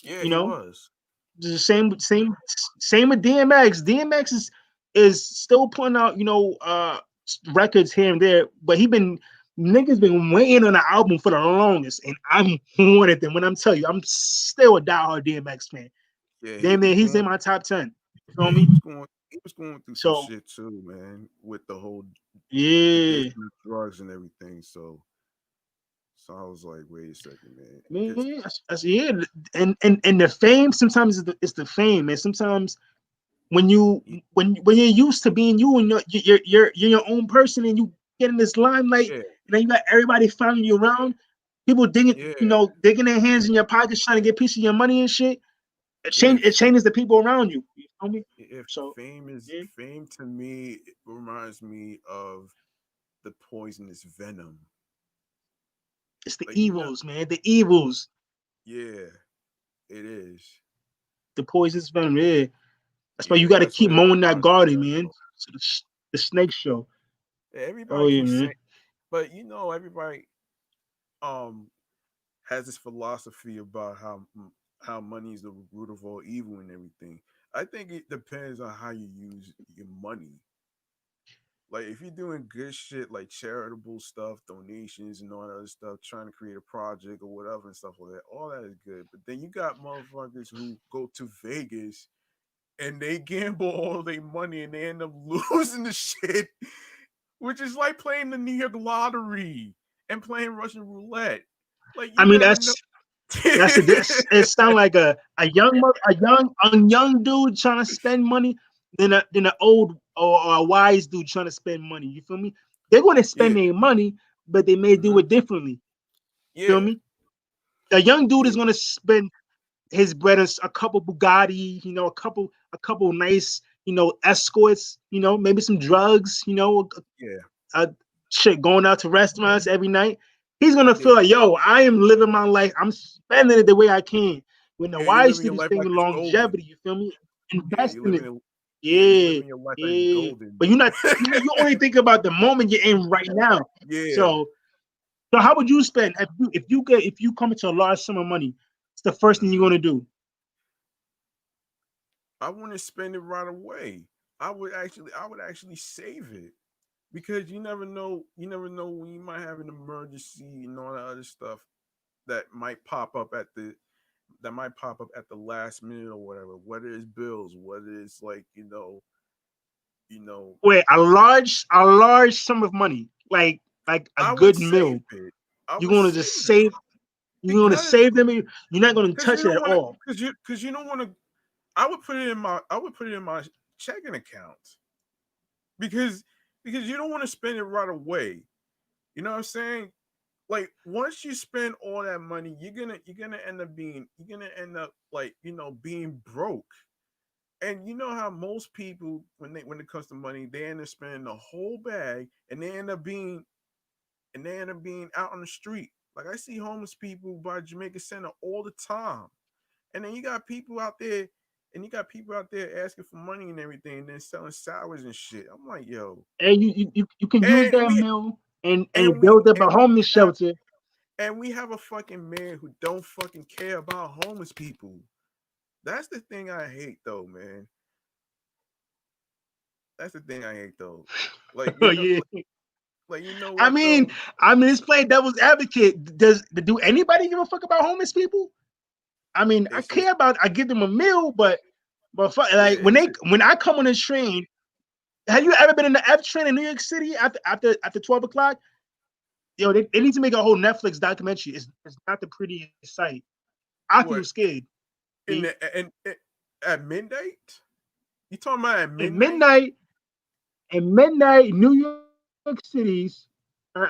Yeah, You he know, was. the same with DMX. DMX is still putting out records here and there, but niggas been waiting on an album for the longest, and I'm one of them. When I'm telling you, I'm still a diehard DMX fan. Yeah, Damn near, he's in my top 10. You feel me? he was going through some So shit too, man, with the whole yeah, addiction to drugs and everything. So I was like, wait a second, man. Because man, yeah, and the fame sometimes it's the fame, man. Sometimes when when you're used to being you and you're your own person and you get in this limelight yeah, and then you got everybody following you around, people digging, yeah. digging their hands in your pockets trying to get a piece of your money and shit. It If changes the people around you. You feel me? if So yeah, fame to me, it reminds me of the poisonous venom. it's the Like evils, man. The evils, yeah, it is. the poisonous venom. Yeah, that's why you Yeah, got to that's what keep it mowing that reminds me garden, of, man. bro. So the snake show. Oh Everybody yeah, keeps man. saying, but everybody um has this philosophy about how money is the root of all evil and everything. I think it depends on how you use your money. Like if you're doing good shit like charitable stuff, donations and all that other stuff, trying to create a project or whatever and stuff like that, all that is good. But then you got motherfuckers who go to Vegas and they gamble all their money and they end up losing the shit, which is like playing the New York lottery and playing Russian roulette. Like I you mean, never know. it sounds like a young dude trying to spend money than an old or a wise dude trying to spend money. You feel me? They're going to spend Yeah. their money, but they may do Uh-huh. it differently. Feel Yeah. me? A young dude Yeah. is going to spend his bread on a couple Bugatti, a couple nice, escorts, maybe some drugs, Yeah. shit, going out to restaurants every night. He's gonna feel Yeah. like, yo, I am living my life. I'm spending it the way I can. When the Yeah. You're wise living dude your is life like thinking it's golden. longevity, you feel me? Yeah. Invest You're in living it. it. Yeah. You're Yeah, living your life like it's yeah. golden. But you only think about the moment you're in right now. Yeah. So how would you spend if you come into a large sum of money? It's the first thing you're Hmm. gonna do. I want to spend it right away. I would actually save it because you never know. You never know when you might have an emergency and all that other stuff that might pop up at the last minute or whatever. Whether it's bills, whether it's like you know. Wait, a large sum of money, like a I would good save meal. it. I You're would gonna just save it save. You're gonna because save them. You're not gonna because you touch it don't at want to all. because you don't want to. I would put it in my checking account because you don't want to spend it right away. You know what I'm saying? Like once you spend all that money, you're gonna end up like being broke. And you know how most people when it comes to money, they end up spending the whole bag and they end up being out on the street. Like I see homeless people by Jamaica Center all the time. And then you got people out there asking for money and everything, and then selling sours and shit. I'm like, yo. And you can use And that we meal and and we build up and a we homeless have shelter. a fucking mayor who don't fucking care about homeless people. That's the thing I hate though, man. That's the thing I hate though. Like Oh yeah. like you know I what mean, though? it's playing devil's advocate. Do anybody give a fuck about homeless people? I mean, It's just I give them a meal, but yeah, like when I come on the train, have you ever been in the F train in New York City after 12 o'clock? Yo, they need to make a whole Netflix documentary. It's not the prettiest sight. I feel what scared. in B. the and at midnight? You talking about at At midnight? midnight, New York cities,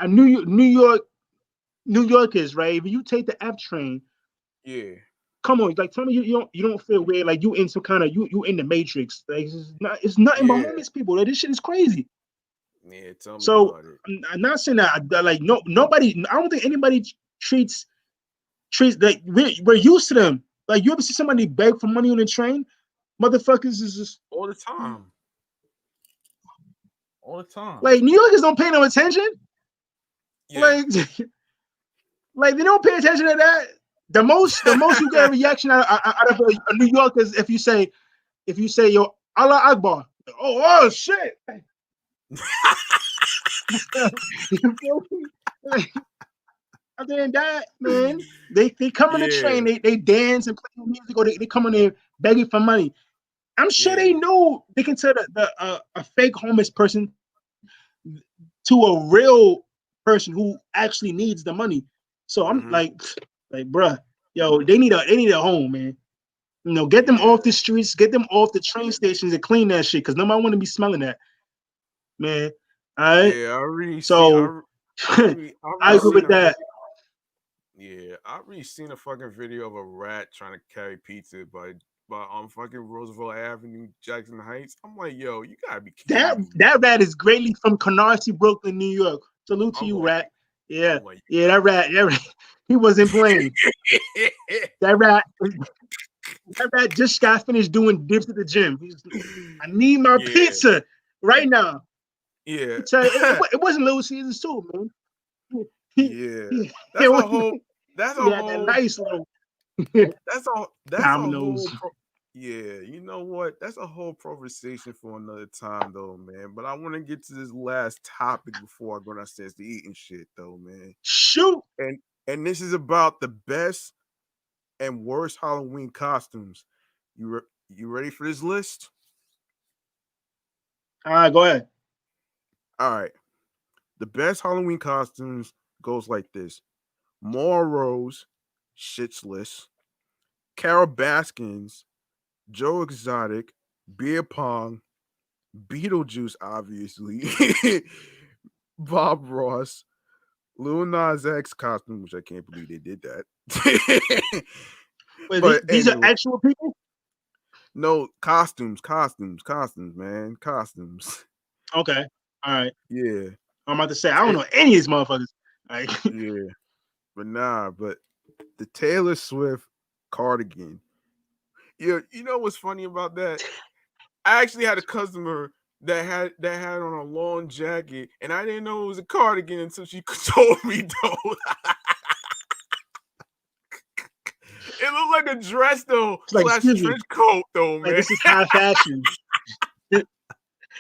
New Yorkers, right? If you take the F train, Yeah. come on, like tell me you don't feel weird, like you in some kind of you in the Matrix. Like it's nothing but Yeah. homeless people. Like this shit is crazy. Yeah, tell me So about it. I'm not saying that like nobody. I don't think anybody treats like we're used to them. Like you ever see somebody beg for money on the train? Motherfuckers is just All the time. All the time. like New Yorkers don't pay no attention. Yeah. Like like they don't pay attention to that. The most you get a reaction out of a New Yorker is if you say yo Allah Akbar. Oh shit. You feel me? Other than that, man, they come on the train, they dance and play music, or they come on there begging for money. I'm sure they know they can tell a fake homeless person to a real person who actually needs the money. So I'm like, bruh, yo, they need a home, man. You know, get them off the streets, get them off the train stations, and clean that shit, because nobody want to be smelling that, man. All right. Yeah, I already So I agree with that. Yeah, I already seen a fucking video of a rat trying to carry pizza by fucking Roosevelt Avenue, Jackson Heights. I'm like, yo, you gotta be kidding me. That rat is greatly from Canarsie, Brooklyn, New York. Salute to you, rat. Yeah, that rat, he wasn't playing. that rat just got finished doing dips at the gym. I need my pizza right now. Yeah, it wasn't Little Caesars too, man. That's a whole. That's a whole. That nice little. That's Domino's. A whole. Yeah, you know what? That's a whole conversation for another time, though, man. But I want to get to this last topic before I go downstairs to eat and shit, though, man. Shoot. And this is about the best and worst Halloween costumes. You ready for this list? All right, go ahead. All right. The best Halloween costumes goes like this: Maura Rose, Shit's List, Carol Baskins, Joe Exotic, Beer Pong, Beetlejuice, obviously, Bob Ross, Lil Nas X costume, which I can't believe they did that. Wait, these are actual people? No, costumes, man. Costumes. Okay. All right. Yeah. I'm about to say, I don't know any of these motherfuckers. Like, yeah. But the Taylor Swift cardigan. You know what's funny about that? I actually had a customer that had on a long jacket, and I didn't know it was a cardigan until she told me, though. It looked like a dress, though, / trench coat, though, man. Like, this is high fashion.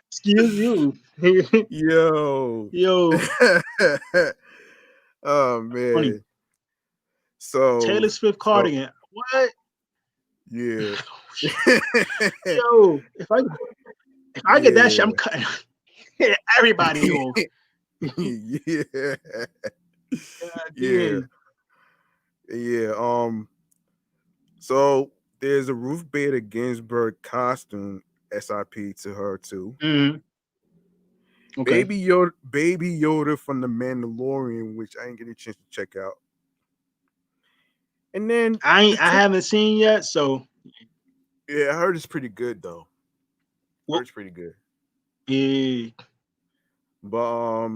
Excuse you. Yo. Oh, man. Funny. So Taylor Swift cardigan. What? Yeah. Yo, if I get that shit, I'm cutting everybody off. Yeah. So there's a Ruth Bader Ginsburg costume SIP to her too. Mm-hmm. Okay. Baby Yoda from The Mandalorian, which I ain't getting a chance to check out. And then I haven't seen yet, so yeah, I heard it's pretty good though. It's pretty good. Yeah. But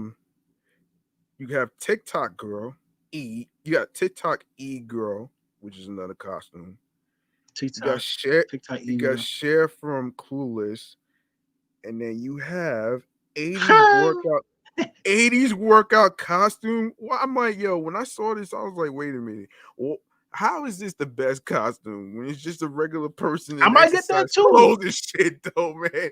you have TikTok girl E. You got TikTok E girl, which is another costume. TikTok. You got Cher from Clueless, and then you have 80s workout costume. Well, I'm like, yo, when I saw this, I was like, wait a minute. Well, how is this the best costume when it's just a regular person? I might get that too. Oh, this shit though, man.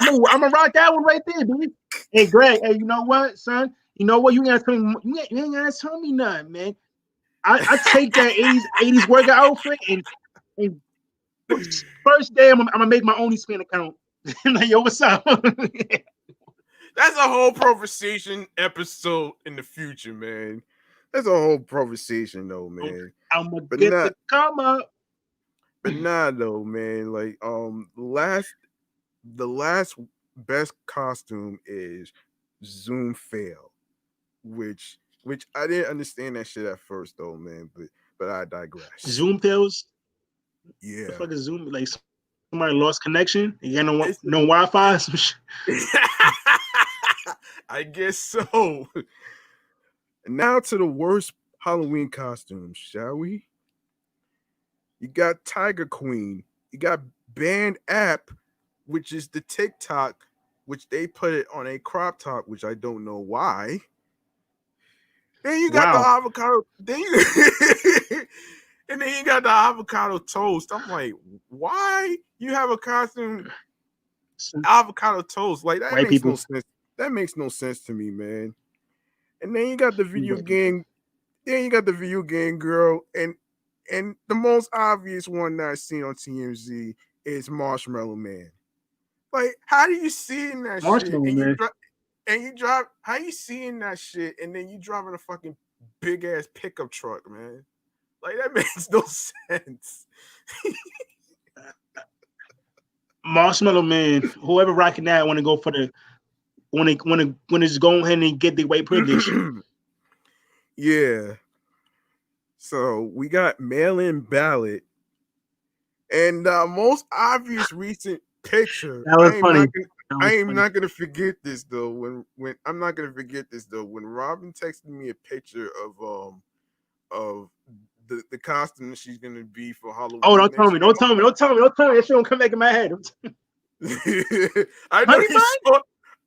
I'm gonna rock that one right there, baby. Hey, Greg. Hey, you know what, son? You know what? You ain't gotta tell me nothing, man. I take that 80s workout outfit and first day I'm gonna make my OnlyFans account. Like, yo, what's up? That's a whole conversation episode in the future, man. That's a whole conversation, though, man. I'm gonna get the come up. But nah, though, man. Like, the last best costume is Zoom Fail, which I didn't understand that shit at first, though, man. But I digress. Zoom Fails. Yeah. The fuck is Zoom? Like, somebody lost connection. You got no Wi-Fi. Some shit. I guess so. Now to the worst Halloween costumes, shall we? You got Tiger Queen. You got Band App, which is the TikTok, which they put it on a crop top, which I don't know why. Then you got the avocado. And then you got the avocado toast. I'm like, why you have a costume avocado toast? Like, that makes no sense. That makes no sense to me, man. And then you got the video game. Then you got the video game girl, and the most obvious one that I seen on TMZ is Marshmallow Man. Like, how do you see in that shit? Marshmallow Man. And you drive. How you seeing that shit? And then you driving a fucking big ass pickup truck, man. Like, that makes no sense. Marshmallow Man. Whoever rocking that want to go for the when it's go ahead and get the white privilege. Yeah. So we got mail-in ballot, and the most obvious recent picture. That was funny. I am not gonna forget this though. When I'm not gonna forget this though. When Robin texted me a picture of the costume that she's gonna be for Halloween. Oh, don't tell me. That shit don't come back in my head.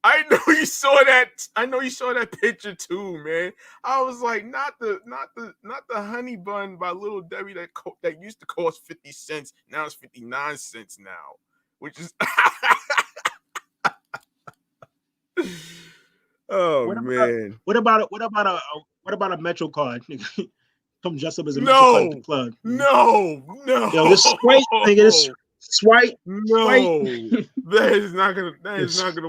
I know you saw that. I know you saw that picture too, man. I was like, not the honey bun by Little Debbie that used to cost 50 cents. Now it's 59 cents now, which is man. What about a Metro card? Come dress up as a Metro card at the club. No. Yo, this swipe, nigga, this swipe. No, that is not gonna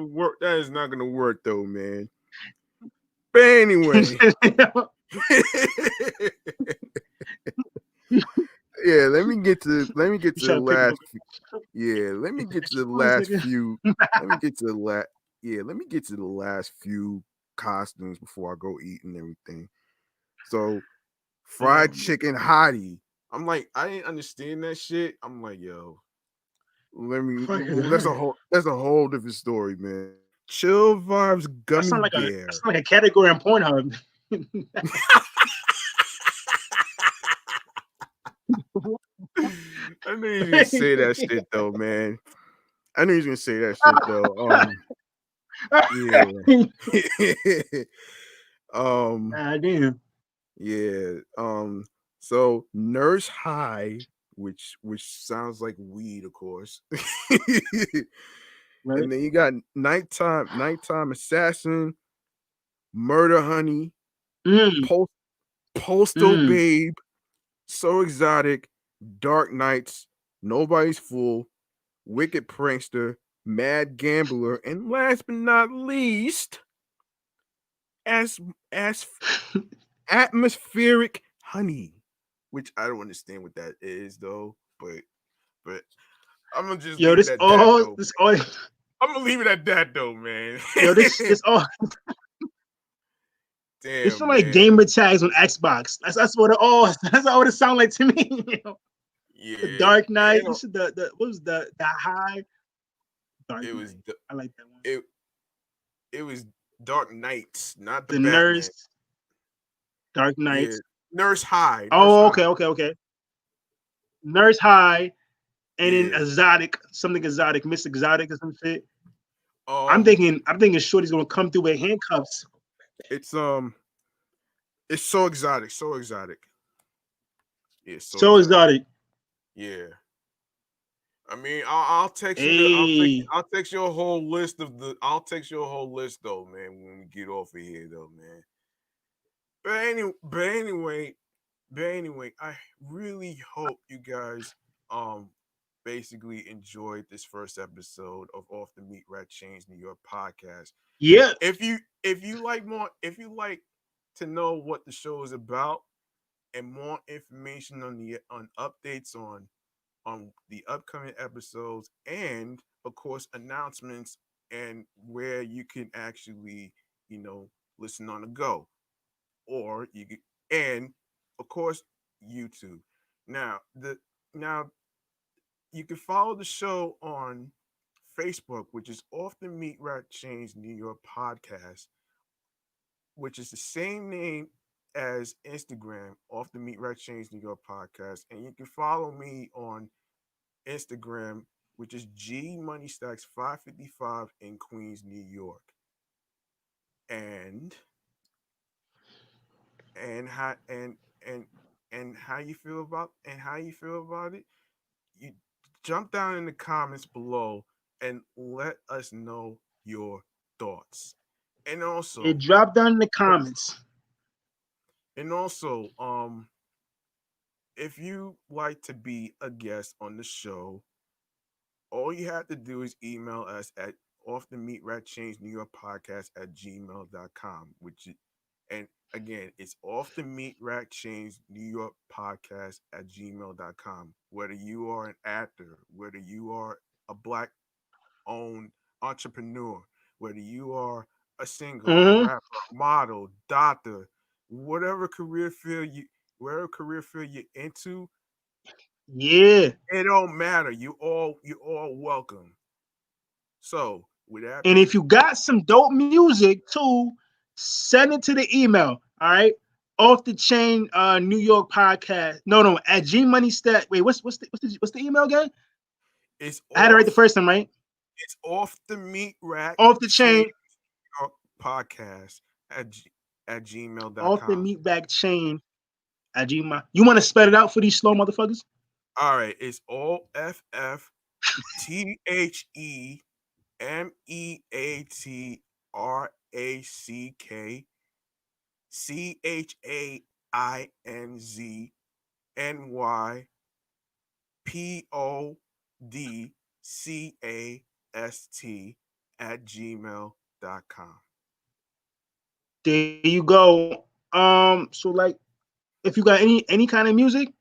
work. That is not gonna work though, man. But anyway. Yeah, let me get to the last. Yeah, let me get to the last few. Let me get to the last few costumes before I go eat and everything. So, fried chicken hottie. I'm like, I didn't understand that shit. I'm like, yo, that's a whole different story, man. Chill vibes gummy bear. That's like a category on Pornhub. I knew you was gonna say that shit though, man. I knew you was gonna say that shit though. Yeah. Damn. Yeah. So Nurse High, which sounds like weed, of course. Right. And then you got nighttime assassin, murder honey, postal babe, so exotic, dark nights, nobody's fool, wicked prankster, mad gambler, and last but not least, as atmospheric honey, which I don't understand what that is though, but I'm gonna just leave it at that. I'm gonna leave it at that though, man. Yo, this all. Damn, it's like gamer tags on Xbox. That's what it all. That's all it sounds like to me. You know? Yeah. The Dark Knight. This is the what was the high? Dark Knight. I like that one. It was Dark Knights, not the Nurse. Dark Knights. Yeah. Nurse High. Okay. Nurse High, and then something exotic, Miss Exotic or some shit. I'm thinking Shorty's gonna come through with handcuffs. It's so exotic. Yeah, so exotic. Yeah. I mean, I'll text you. I'll text you a whole list I'll text you a whole list though, man. When we get off of here, though, man. But anyway, I really hope you guys basically enjoyed this first episode of Off the Meatrack Chainz New York podcast. Yeah. If you like to know what the show is about and more information on updates on the upcoming episodes and of course announcements and where you can actually, listen on the go. Or you can, and of course YouTube. Now you can follow the show on Facebook, which is Off the Meatrack Chainz New York podcast, which is the same name as Instagram, Off the Meatrack Chainz New York podcast, and you can follow me on Instagram, which is G Money Stacks 555 in Queens, New York, and how you feel about it, you jump down in the comments below and let us know your thoughts. And also drop down in the comments. And also, if you like to be a guest on the show, all you have to do is email us at off the Meatrack Chainz New York podcast at gmail.com, and again, it's off the Meatrack Chainz New York podcast at gmail.com. Whether you are an actor, whether you are a black owned entrepreneur, whether you are a singer, a Mm-hmm. rapper, model, doctor, whatever career field you're into, Yeah. it don't matter. You all welcome. So with that And being if you got some dope music too, send it to the email. All right. Off the chain New York podcast. No, at G Money Stat. Wait, what's the email again? it's I had it right the off first time, right? it's off the meat rack Off the chain chain, podcast at off the gmail.com. meat back chain at Gmail. You want to spell it out for these slow motherfuckers? All right, it's There you go. So like, if you got any kind of music,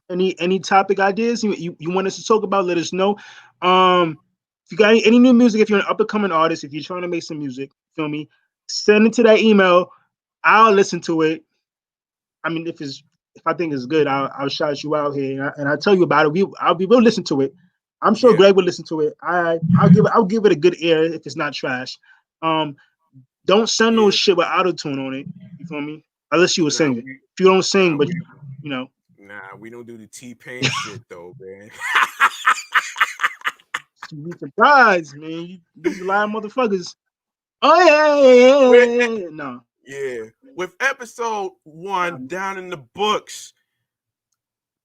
any topic ideas you want us to talk about, let us know. If you got any new music, if you're an up and coming artist, if you're trying to make some music, feel me, send it to that email. I'll listen to it. I mean, if I think it's good, I'll shout you out here and I'll tell you about it. We'll listen to it. I'm sure Yeah. Greg will listen to it. I'll give it a good ear if it's not trash. Um, don't send no Yeah. shit with auto tune on it. You feel me? Unless you were Nah, singing. If you don't sing, nah, but we you know, we don't do the T-Pain shit though, man. you be surprised, man. These a lot of motherfuckers. Oh yeah. No. Yeah. With episode 1 down in the books,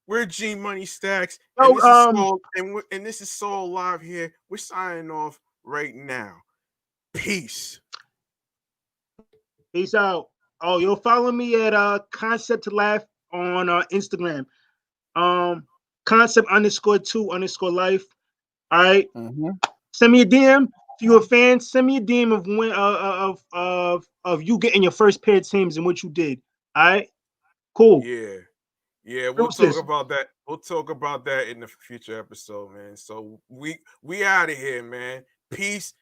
we're G Money Stacks, and Oh, this is Soul Live here. We're signing off right now. Peace. Peace out. Oh, you'll follow me at Concept to Laugh on Instagram. Concept _2 _ life. All right. Mm-hmm. Send me a DM. If you're a fan, send me a DM of when of you getting your first pair of Timbs and what you did. All right. Cool. Yeah. Yeah, we'll talk Deuces. about that. We'll talk about that in the future episode, man. So we out of here, man. Peace